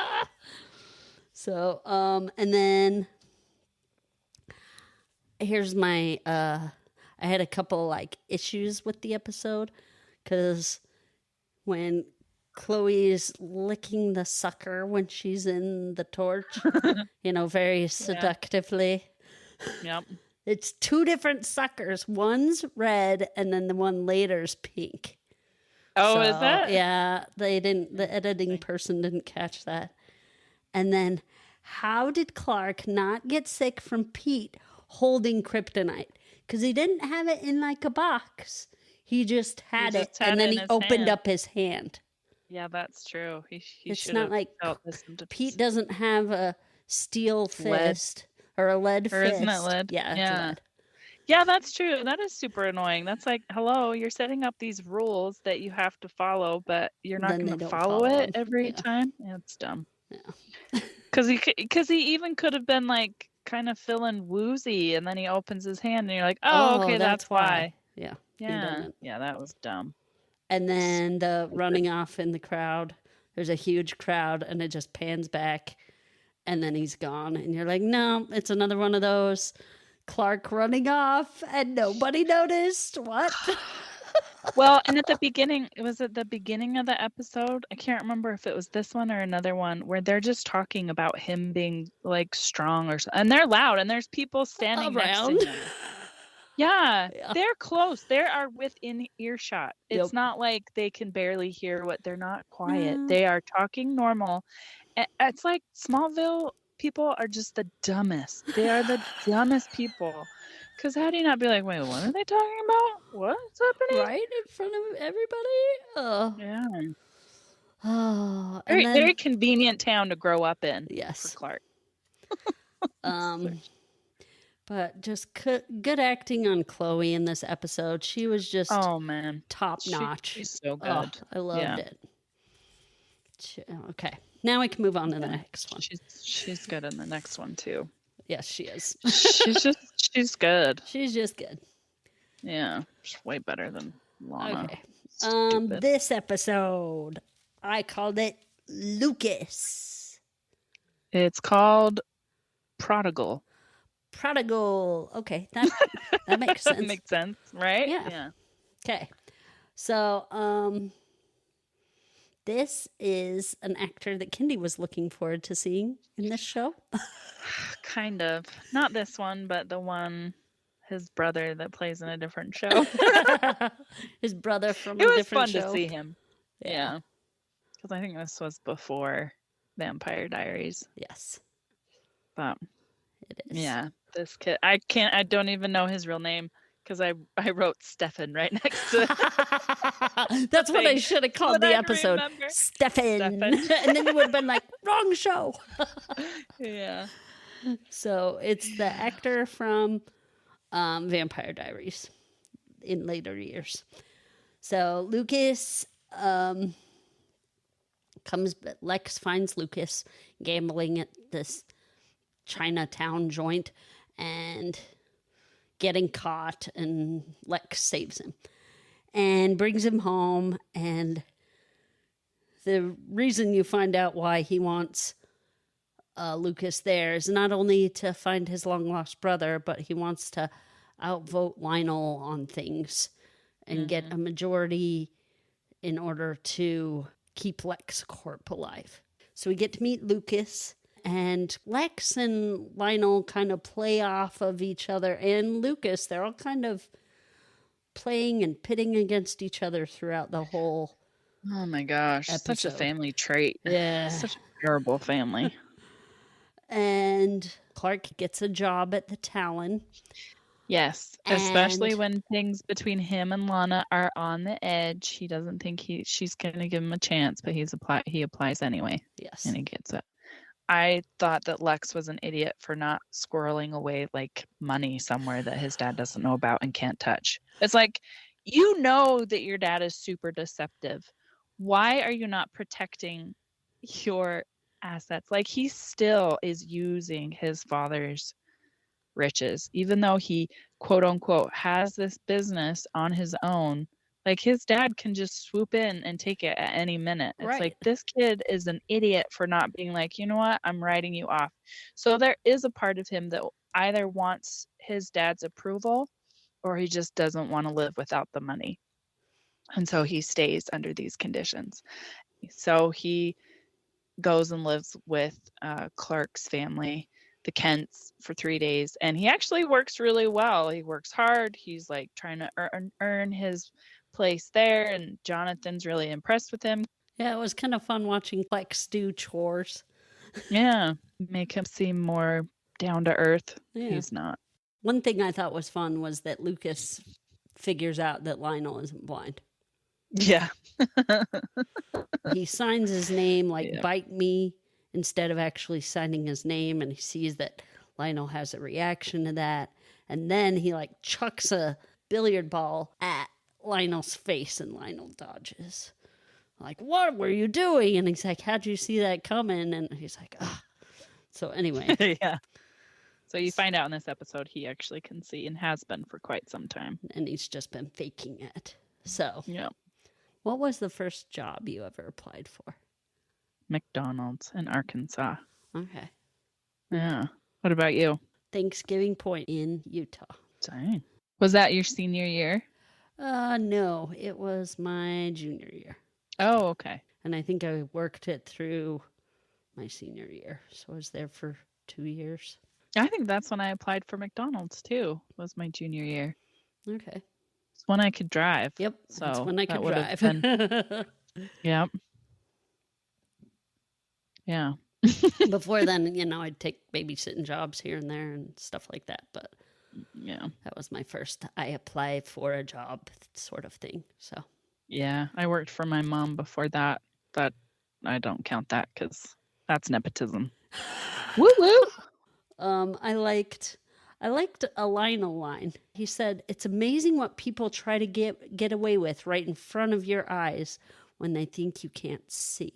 So, and then here's my, I had a couple like issues with the episode because when Chloe's licking the sucker when she's in the torch, very seductively. Yep. It's two different suckers. One's red and then the one later's pink. Oh, is that? Yeah, the editing person didn't catch that. And then how did Clark not get sick from Pete holding kryptonite? Because he didn't have it in like a box. He just had it and then he opened up his hand. Yeah, that's true. It's not like Pete doesn't have a steel fist or a lead fist. Or isn't it lead? Yeah, it's lead. Yeah, that's true. That is super annoying. That's like, hello, you're setting up these rules that you have to follow, but you're not going to follow it every time. Yeah, it's dumb. Yeah. Because he even could have been like kind of feeling woozy, and then he opens his hand, and you're like, oh okay, that's why. Yeah. Yeah, that was dumb. And then the running off in the crowd. There's a huge crowd, and it just pans back, and then he's gone. And you're like, no, it's another one of those. Clark running off, and nobody noticed. What? Well, and at the beginning, was it the beginning of the episode? I can't remember if it was this one or another one where they're just talking about him being like strong or something. And they're loud and there's people standing next to Around. him. Yeah, Yeah. they're close. They are within earshot. It's Yep. not like they can barely hear what they're not quiet. No. They are talking normal. It's like Smallville people are just the dumbest. They are the dumbest people. Because how do you not be like, wait, what are they talking about? What's happening? Right in front of everybody. Oh. Yeah. Oh. Very, And then, very convenient town to grow up in yes. for Clark. But just good acting on Chloe in this episode. She was just man, top notch. She's so good. Oh, I loved it. Okay, now we can move on to the next one. She's good in the next one too. Yes, she is. she's good. She's just good. Yeah, she's way better than Lana. Okay. This episode, I called it Lucas. It's called Prodigal. Okay, that makes sense. Makes sense, right? Yeah. Okay. So, this is an actor that Kindy was looking forward to seeing in this show. Kind of. Not this one, but the one, his brother that plays in a different show. His brother from a different show. It was fun to see him. Yeah. Because I think this was before Vampire Diaries. Yes. But it is. Yeah. This kid, I don't even know his real name because I wrote Stefan right next to it. That's what I should have called the episode. Stefan. And then you would have been like, wrong show. Yeah. So it's the actor from Vampire Diaries in later years. So Lucas Lex finds Lucas gambling at this Chinatown joint and getting caught, and Lex saves him and brings him home. And the reason you find out why he wants Lucas there is not only to find his long-lost brother, but he wants to outvote Lionel on things and get a majority in order to keep LexCorp alive. So we get to meet Lucas, and Lex and Lionel kind of play off of each other, and Lucas, they're all kind of playing and pitting against each other throughout the whole Oh my gosh, episode. Such a family trait. Yeah. Such a terrible family. And Clark gets a job at the Talon. Yes, especially when things between him and Lana are on the edge. He doesn't think she's going to give him a chance, but he applies anyway. Yes. And he gets it. I thought that Lex was an idiot for not squirreling away like money somewhere that his dad doesn't know about and can't touch. It's like, you know that your dad is super deceptive. Why are you not protecting your assets? Like, he still is using his father's riches, even though he quote unquote has this business on his own. Like, his dad can just swoop in and take it at any minute. It's like, this kid is an idiot for not being like, you know what, I'm writing you off. So there is a part of him that either wants his dad's approval or he just doesn't want to live without the money. And so he stays under these conditions. So he goes and lives with Clark's family, the Kents, for 3 days. And he actually works really well. He works hard. He's like trying to earn his place there. And Jonathan's really impressed with him. Yeah, it was kind of fun watching Lex do chores. Yeah, make him seem more down to earth. Yeah. He's not. One thing I thought was fun was that Lucas figures out that Lionel isn't blind. Yeah. He signs his name like Bite Me instead of actually signing his name, and he sees that Lionel has a reaction to that. And then he like chucks a billiard ball at Lionel's face, and Lionel dodges. Like, what were you doing? And he's like, how'd you see that coming? And he's like, ah. So anyway. Yeah. So you find out in this episode he actually can see and has been for quite some time. And he's just been faking it. So. Yeah. What was the first job you ever applied for? McDonald's in Arkansas. Okay. Yeah. What about you? Thanksgiving Point in Utah. Dang. Was that your senior year? No, it was my junior year. Oh, okay. And I think I worked it through my senior year. So I was there for 2 years. I think that's when I applied for McDonald's too, was my junior year. Okay. It's when I could drive. Yep. So That's when I could that would have drive. been, yep. Yeah. Before then, I'd take babysitting jobs here and there and stuff like that. But Yeah. that was my first, I applied for a job sort of thing. So, Yeah. I worked for my mom before that. But I don't count that because that's nepotism. Woo woo. I liked a line. He said, "It's amazing what people try to get away with right in front of your eyes when they think you can't see."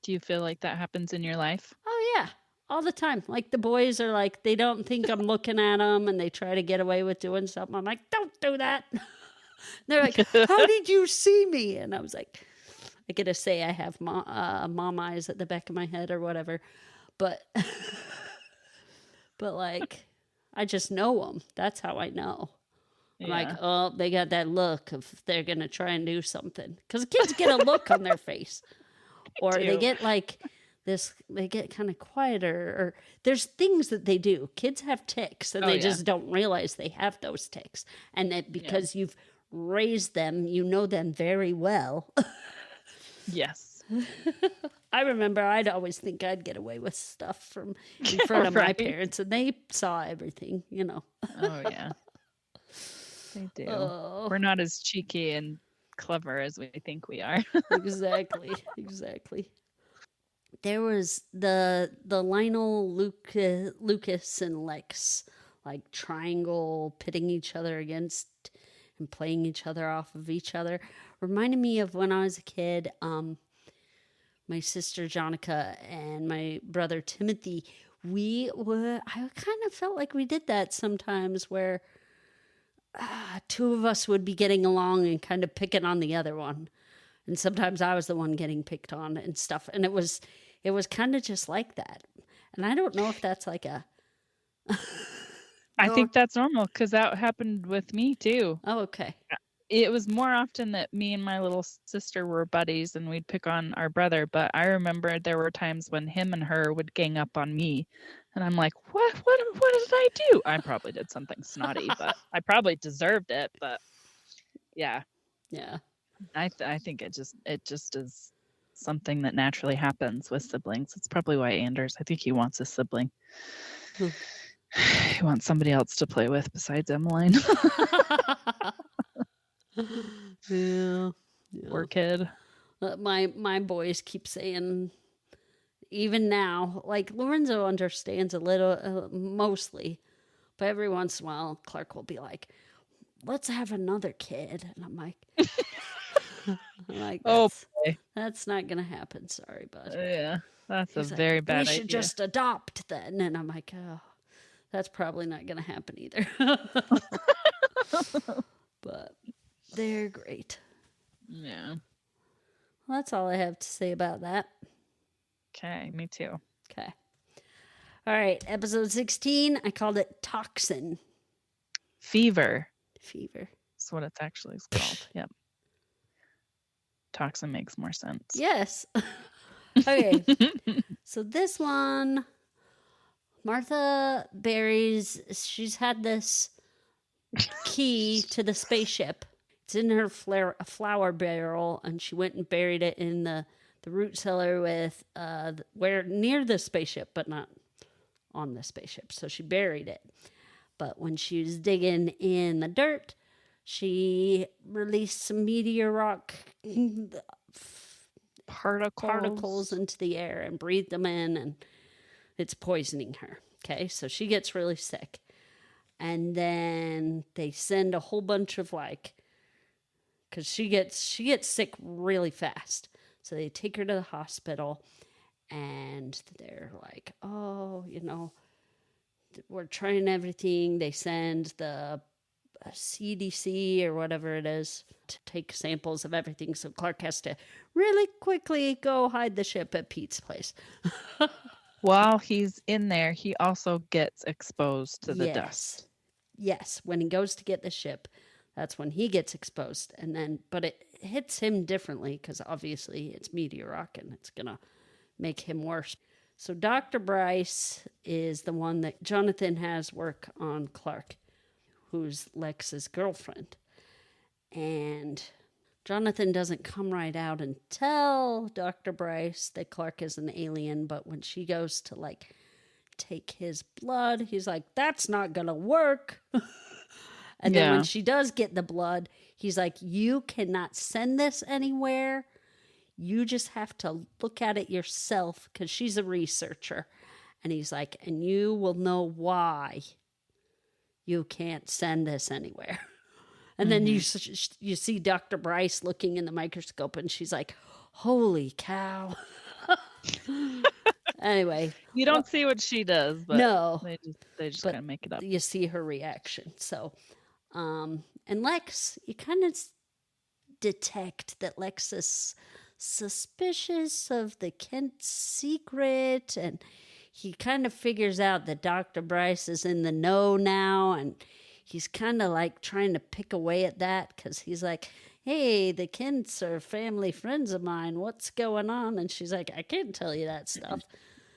Do you feel like that happens in your life? Oh yeah, all the time. Like the boys are like, they don't think I'm looking at them, and they try to get away with doing something. I'm like, "Don't do that." They're like, "How did you see me?" And I was like, I get to say I have mom eyes at the back of my head or whatever, but but like, I just know them. That's how I know. I'm like, Yeah. oh, they got that look of they're gonna try and do something, because kids get a look on their face, or they do. get like this. They get kind of quieter, or there's things that they do. Kids have tics, and Oh, they yeah. just don't realize they have those tics, and that because you've raised them, you know them very well. Yes. I remember I'd always think I'd get away with stuff from in front of my Right. parents, and they saw everything, Oh, yeah. They do. Oh, We're not as cheeky and clever as we think we are. exactly. There was the Lionel, Lucas, and Lex, like triangle pitting each other against and playing each other off of each other. Reminded me of when I was a kid. My sister Jonica and my brother Timothy. I kind of felt like we did that sometimes, where two of us would be getting along and kind of picking on the other one, and sometimes I was the one getting picked on and stuff, and it was kind of just like that. And I don't know if that's like a I think that's normal because that happened with me too. Oh, okay. It was more often that me and my little sister were buddies and we'd pick on our brother, but I remember there were times when him and her would gang up on me, and I'm like, what did I do? I probably did something snotty, but I probably deserved it. But yeah, I think it just is something that naturally happens with siblings. It's probably why Anders, I think he wants a sibling. He wants somebody else to play with besides Emmeline. Yeah. Poor kid. My boys keep saying, even now, like Lorenzo understands a little, mostly, but every once in a while, Clark will be like, "Let's have another kid," and I'm like, Oh, boy. that's not gonna happen. Sorry, bud. Yeah, that's He's a like, very bad idea. We should just adopt then, and I'm like, oh, that's probably not gonna happen either. But they're great. Yeah. Well, that's all I have to say about that. Okay, me too. Okay. All right, episode 16, I called it Toxin. Fever. That's what it's actually called. Yep. Toxin makes more sense. Yes. Okay. So this one, Martha buries, she's had this key to the spaceship. It's in her flour barrel, and she went and buried it in the root cellar with where near the spaceship, but not on the spaceship. So she buried it. But when she was digging in the dirt, she released some meteor rock particles into the air and breathed them in, and it's poisoning her. Okay, so she gets really sick. And then they send a whole bunch of because she gets sick really fast. So they take her to the hospital, and they're like, oh, we're trying everything. They send the CDC or whatever it is to take samples of everything. So Clark has to really quickly go hide the ship at Pete's place. While he's in there, he also gets exposed to the dust. Yes, when he goes to get the ship, That's when he gets exposed. And then, but it hits him differently because obviously it's meteor rock and it's going to make him worse. So Dr. Bryce is the one that Jonathan has work on Clark, who's Lex's girlfriend. And Jonathan doesn't come right out and tell Dr. Bryce that Clark is an alien, but when she goes to like take his blood, he's like, that's not gonna work. And then when she does get the blood, he's like, you cannot send this anywhere. You just have to look at it yourself because she's a researcher. And he's like, and you will know why you can't send this anywhere. And then you see Dr. Bryce looking in the microscope and she's like, holy cow. Anyway. You don't see what she does, but no, they just kind of make it up. You see her reaction. So, and Lex, you kind of detect that Lex is suspicious of the Kent secret, and he kind of figures out that Dr. Bryce is in the know now, and he's kind of like trying to pick away at that because he's like, hey, the Kents are family friends of mine. What's going on? And she's like, I can't tell you that stuff.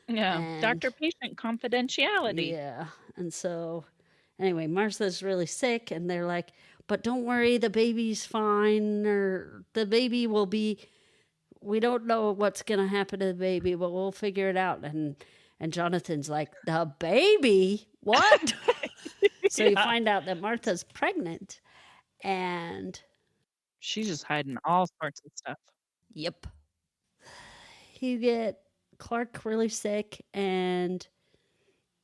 Yeah, doctor-patient confidentiality. Yeah, and so anyway, Martha's really sick, and they're like, but don't worry, the baby's fine, or the baby will be, we don't know what's going to happen to the baby, but we'll figure it out. And Jonathan's like, the baby? What? So you find out that Martha's pregnant, and she's just hiding all sorts of stuff. Yep. You get Clark really sick, and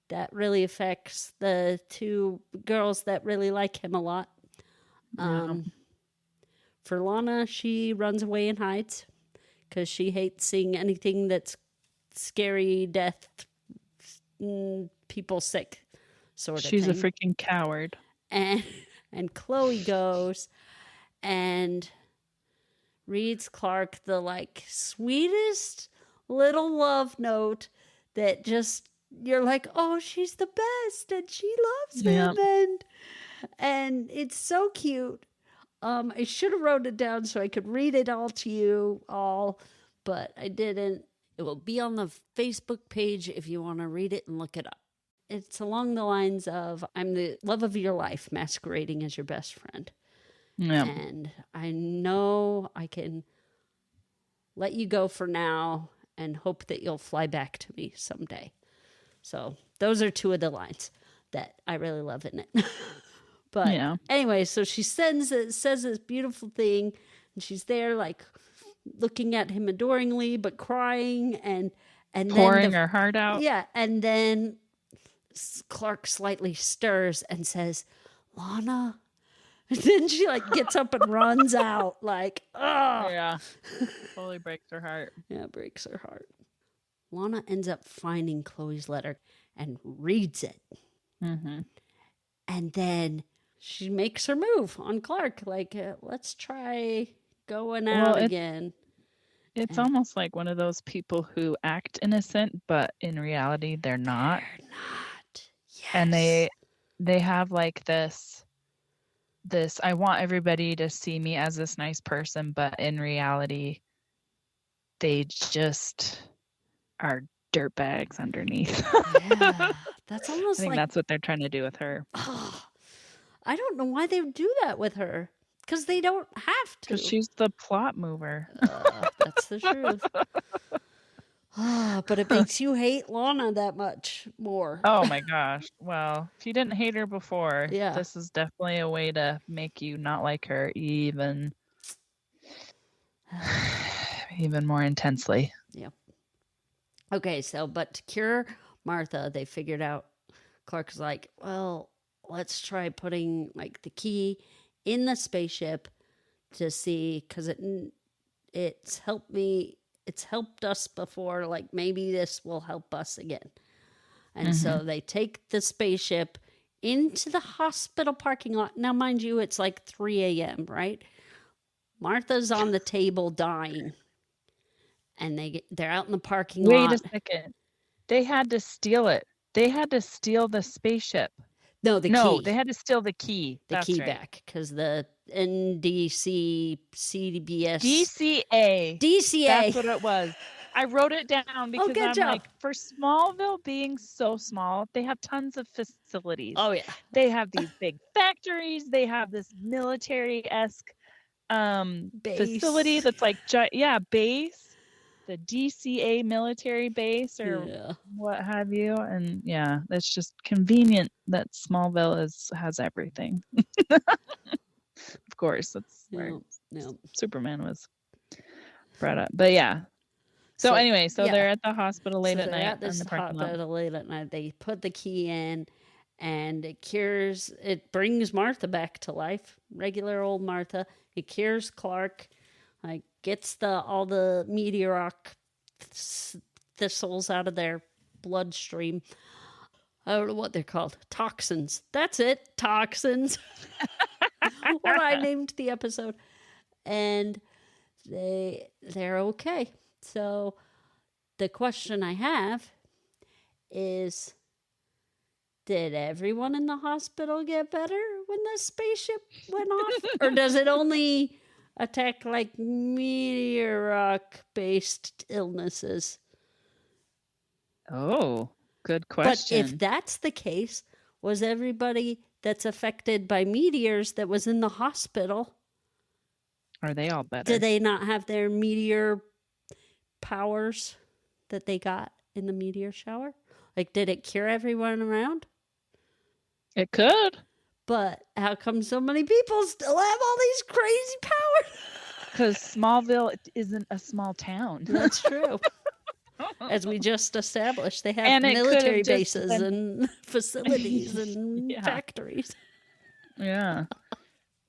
that really affects the two girls that really like him a lot. For Lana, she runs away and hides because she hates seeing anything that's scary, death, people sick sort of She's thing. a freaking coward. And Chloe goes and reads Clark the like sweetest little love note that just, you're like, oh, she's the best and she loves him, and it's so cute. I should have wrote it down so I could read it all to you all, but I didn't. It will be on the Facebook page if you want to read it and look it up. It's along the lines of, I'm the love of your life masquerading as your best friend. Yeah. And I know I can let you go for now and hope that you'll fly back to me someday. So those are two of the lines that I really love in it. But anyway, so she says this beautiful thing, and she's there like looking at him adoringly, but crying and pouring then her heart out. Yeah, and then Clark slightly stirs and says, Lana. And then she like gets up and runs out like, oh. Yeah, totally breaks her heart. Yeah, breaks her heart. Lana ends up finding Chloe's letter and reads it. Mm-hmm. And then she makes her move on Clark. Like, let's try going out again. It's almost like one of those people who act innocent, but in reality, they're not. They're not. Yes. And they have like this, I want everybody to see me as this nice person, but in reality, they just are dirtbags underneath. Yeah, that's almost I think that's what they're trying to do with her. Oh, I don't know why they would do that with her. Because they don't have to. Because she's the plot mover. That's the truth. But it makes you hate Lana that much more. Oh my gosh. Well, if you didn't hate her before, this is definitely a way to make you not like her even more intensely. Yep. Okay, so but to cure Martha, they figured out, Clark's like, well, let's try putting like the key in the spaceship to see, because it's helped us before, like maybe this will help us again. And so they take the spaceship into the hospital parking lot. Now, mind you, it's like 3 a.m., right? Martha's on the table dying. And they're out in the parking lot. Wait a second. They had to steal it. They had to steal the spaceship. No, the No, key. they had to steal the key. The That's key right. back because the NDC CBS DCA. DCA. That's what it was. I wrote it down because good I'm job. like, for Smallville being so small, they have tons of facilities. Oh yeah. They have these big factories. They have this military-esque facility that's like, base, the DCA military base or what have you. And yeah, it's just convenient that Smallville has everything. Of course, that's where Superman was brought up. But yeah. So anyway, they're at the hospital late at night. They're at this hospital late at night. They put the key in, and it brings Martha back to life. Regular old Martha. It cures Clark, like gets all the meteor rock thistles out of their bloodstream. I don't know what they're called. Toxins. That's it. Toxins. What I named the episode. And they're okay. So the question I have is, did everyone in the hospital get better when the spaceship went off? Or does it only attack like meteor rock based illnesses? Oh, good question. But if that's the case, was everybody that's affected by meteors that was in the hospital, are they all better? Do they not have their meteor powers that they got in the meteor shower? Like, did it cure everyone around? It could. But how come so many people still have all these crazy powers? Because Smallville isn't a small town. That's true. As we just established, they have military bases and facilities and factories. Yeah.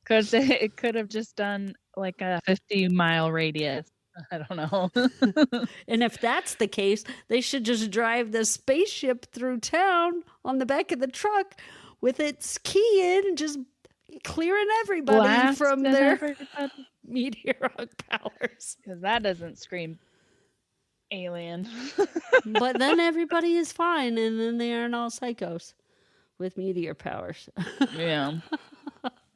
Because it could have just done like a 50-mile radius. I don't know. And if that's the case, they should just drive the spaceship through town on the back of the truck with its key in, just clearing everybody from their meteor rock powers. Because that doesn't scream alien. But then everybody is fine, and then they aren't all psychos with meteor powers. Yeah.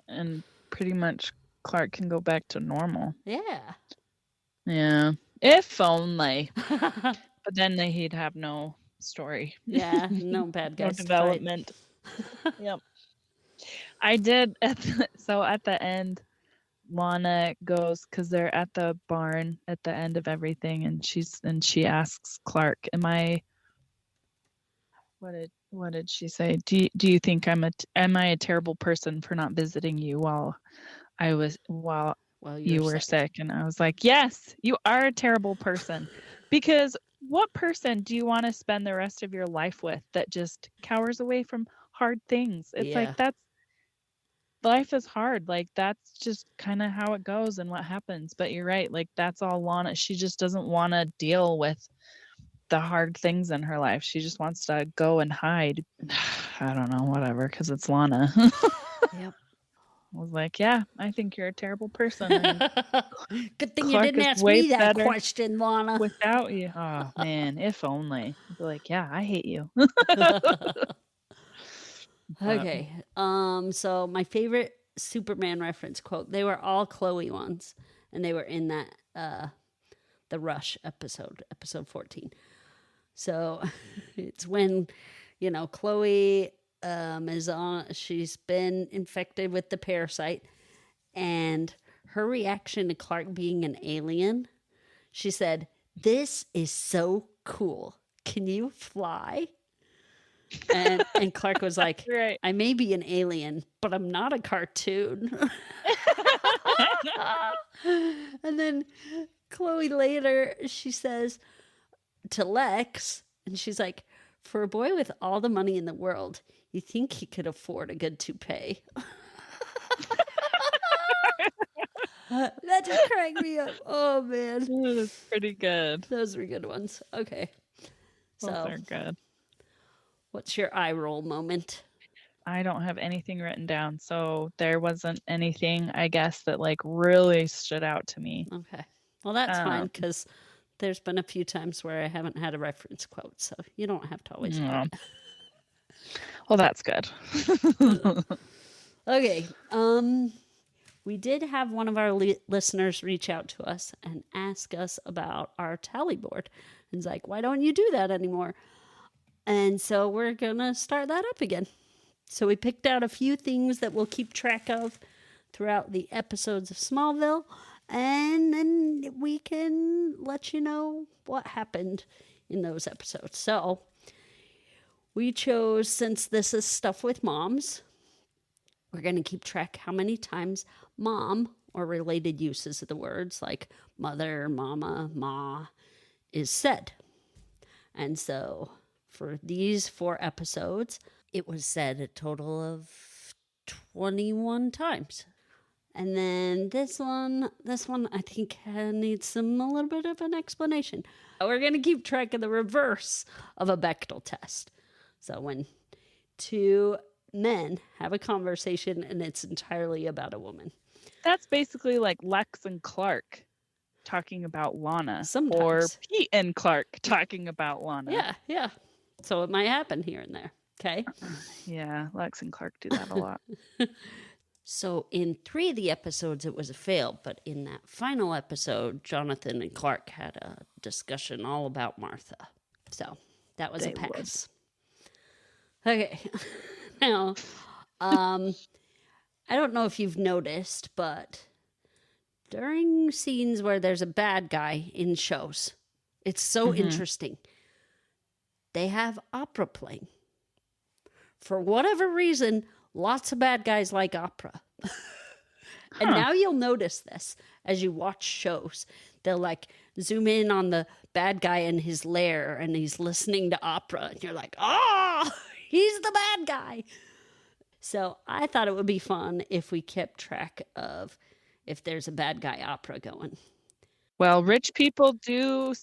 And pretty much Clark can go back to normal. Yeah. Yeah. If only. But then he'd have no story. Yeah, no bad guys. No development. Yep. I did. At the end, Lana goes, because they're at the barn at the end of everything, and she asks Clark, "Am I?" What did she say? Do you think am I a terrible person for not visiting you while you were sick? And I was like, yes, you are a terrible person, because what person do you want to spend the rest of your life with that just cowers away from hard things? It's like life is hard. Like, that's just kind of how it goes and what happens. But you're right. Like, that's all Lana. She just doesn't want to deal with the hard things in her life. She just wants to go and hide. I don't know, whatever, because it's Lana. Yep. I was like, yeah, I think you're a terrible person. Good thing you didn't ask me that question, Lana. Without you. Oh, man, if only. I'd be like, yeah, I hate you. Okay. So my favorite Superman reference quote, they were all Chloe ones, and they were in that the Rush episode 14. So it's when, Chloe she's been infected with the parasite, and her reaction to Clark being an alien, she said, "This is so cool. Can you fly?" And Clark was like, right. "I may be an alien, but I'm not a cartoon." And then Chloe later, she says to Lex, and she's like, "For a boy with all the money in the world, you think he could afford a good toupee?" That just cracked me up. Oh, man. That was pretty good. Those were good ones. Okay. Those are good. What's your eye roll moment? I don't have anything written down, so there wasn't anything, I guess, that like really stood out to me. Okay. Well, that's fine, because there's been a few times where I haven't had a reference quote, so you don't have to always have it. Well, that's good. Okay. We did have one of our listeners reach out to us and ask us about our tally board. And it's like, why don't you do that anymore? And so we're going to start that up again. So we picked out a few things that we'll keep track of throughout the episodes of Smallville. And then we can let you know what happened in those episodes. So we chose, since this is stuff with moms, we're going to keep track how many times mom or related uses of the words like mother, mama, ma is said. And so for these 4 episodes, it was said a total of 21 times. And then this one I think needs a little bit of an explanation. We're going to keep track of the reverse of a Bechdel test. So when 2 men have a conversation and it's entirely about a woman. That's basically like Lex and Clark talking about Lana. Sometimes. Or Pete and Clark talking about Lana. Yeah. So it might happen here and there. Okay. Yeah, Lex and Clark do that a lot. So in 3 of the episodes, it was a fail. But in that final episode, Jonathan and Clark had a discussion all about Martha. So that was a pass. Okay. Now, I don't know if you've noticed, but during scenes where there's a bad guy in shows, it's so interesting. They have opera playing. For whatever reason, lots of bad guys like opera. And now you'll notice this as you watch shows. They'll like zoom in on the bad guy in his lair and he's listening to opera. And you're like, oh, he's the bad guy. So I thought it would be fun if we kept track of if there's a bad guy opera going. Well, rich people do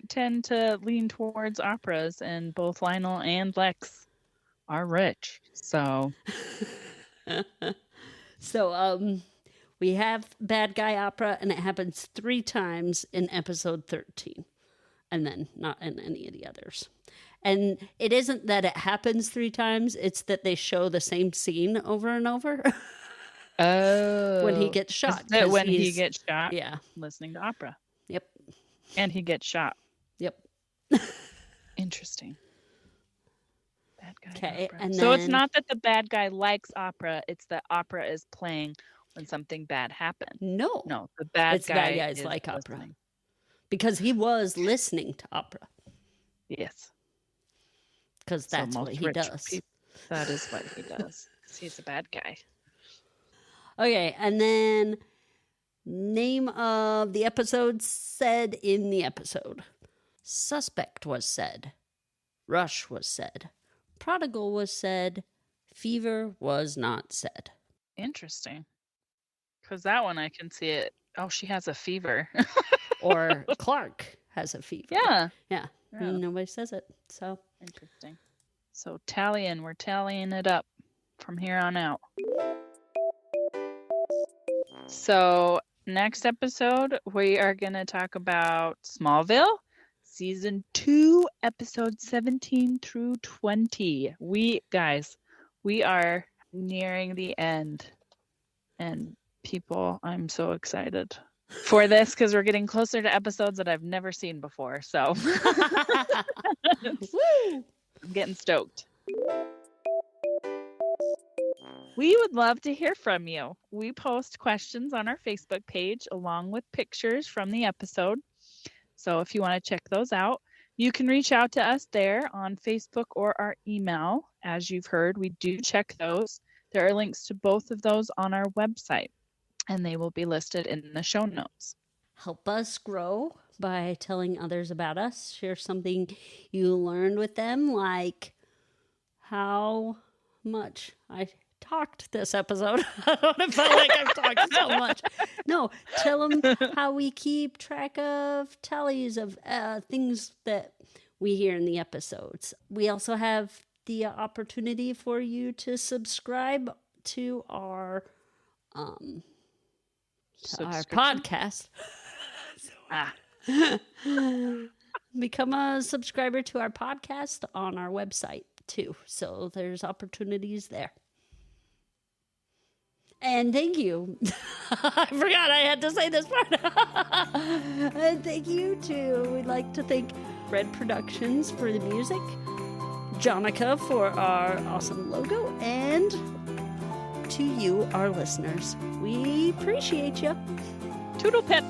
tend to lean towards operas, and both Lionel and Lex are rich. So we have bad guy opera, and it happens 3 times in episode 13, and then not in any of the others. And it isn't that it happens 3 times; it's that they show the same scene over and over. Oh, when he gets shot. When he gets shot, yeah, listening to opera. Yep. And he gets shot. Yep. Interesting. Bad guy. Okay, and so it's not that the bad guy likes opera; it's that opera is playing when something bad happens. No, the bad guys like opera because he was listening to opera. Yes, because that's what he does. That is what he does. He's a bad guy. Okay, and then name of the episode said in the episode. Suspect was said. Rush was said. Prodigal was said. Fever was not said. Interesting. Because that one I can see it. Oh, she has a fever. Or Clark has a fever. Yeah. Nobody says it. So interesting. So we're tallying it up from here on out. So next episode, we are going to talk about Smallville, season 2, episodes 17 through 20. We are nearing the end. And people, I'm so excited for this because we're getting closer to episodes that I've never seen before. So I'm getting stoked. We would love to hear from you. We post questions on our Facebook page along with pictures from the episode. So if you want to check those out, you can reach out to us there on Facebook or our email. As you've heard, we do check those. There are links to both of those on our website, and they will be listed in the show notes. Help us grow by telling others about us. Share something you learned with them, like how much I talked this episode. I don't feel like I've talked so much. No, tell them how we keep track of tallies of things that we hear in the episodes. We also have the opportunity for you to subscribe to our podcast. Become a subscriber to our podcast on our website. too. So there's opportunities there. And thank you. I forgot I had to say this part. And thank you we'd like to thank Red Productions for the music, Jonica for our awesome logo, and to you, our listeners. We appreciate you. Toodle pip.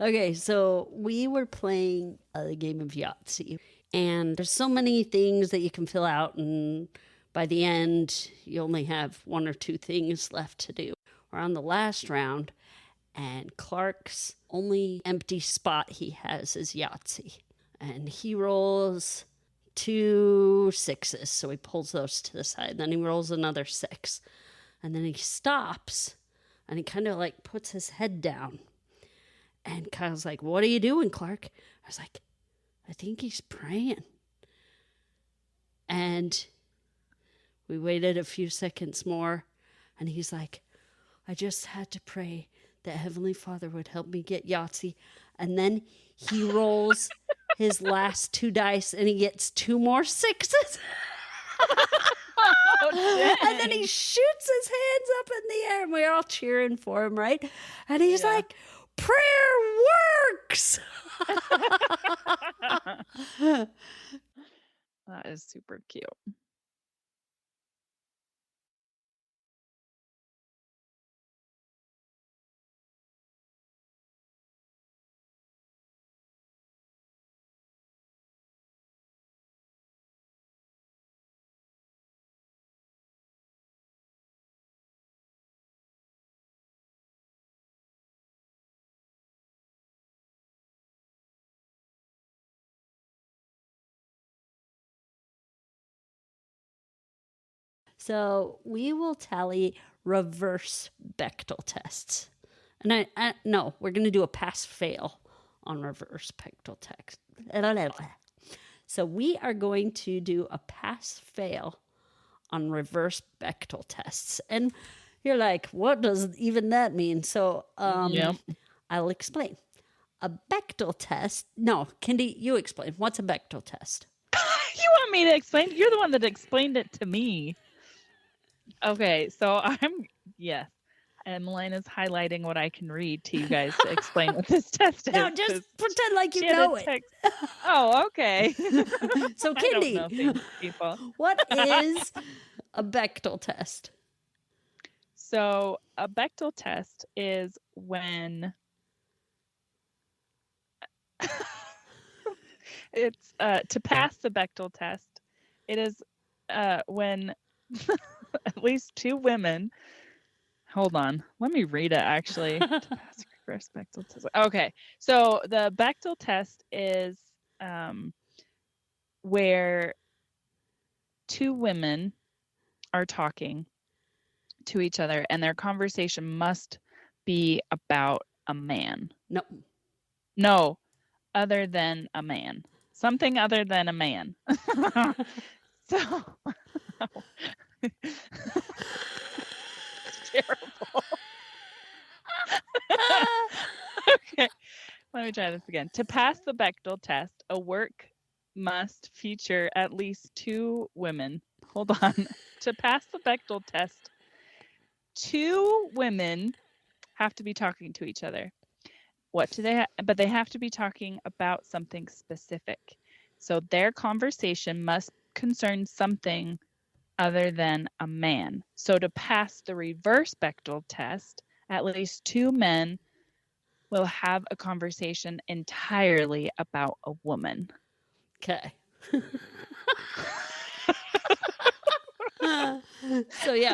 Okay, so we were playing a game of Yahtzee, and there's so many things that you can fill out, and by the end, you only have 1 or 2 things left to do. We're on the last round, and Clark's only empty spot he has is Yahtzee. And he rolls 2 6s, so he pulls those to the side. Then he rolls another 6. And then he stops, and he kind of like puts his head down. And Kyle's like, "What are you doing, Clark?" I was like, "I think he's praying." And we waited a few seconds more, and he's like, "I just had to pray that Heavenly Father would help me get Yahtzee." And then he rolls his last 2 dice, and he gets 2 more 6s. And then he shoots his hands up in the air, and we're all cheering for him, right? And he's like, "Prayer works!" That is super cute. So we will tally reverse Bechtel tests. And no, we're going to do a pass-fail on reverse Bechtel tests. So we are going to do a pass-fail on reverse Bechtel tests. And you're like, what does even that mean? So I'll explain. A Bechtel test. No, Kindy, you explain. What's a Bechtel test? You want me to explain? You're the one that explained it to me. Okay, so Emmeline is highlighting what I can read to you guys to explain what this test is. No, just pretend like you know it. Oh, okay. So, Kindy, I don't know things, people. What is a Bechtel test? So, a Bechtel test is when it's to pass the Bechtel test. It is when at least 2 women. Hold on, let me read it actually. To pass reverse Bechtel test. Okay, so the Bechtel test is where 2 women are talking to each other, and their conversation must be about a man. No, other than a man. Something other than a man. So. Terrible. Okay, let me try this again. To pass the Bechdel test, a work must feature at least 2 women. Hold on. To pass the Bechdel test, 2 women have to be talking to each other. What do they but they have to be talking about something specific. So their conversation must concern something other than a man. So to pass the reverse Bechdel test, at least 2 men will have a conversation entirely about a woman. Okay. So yeah.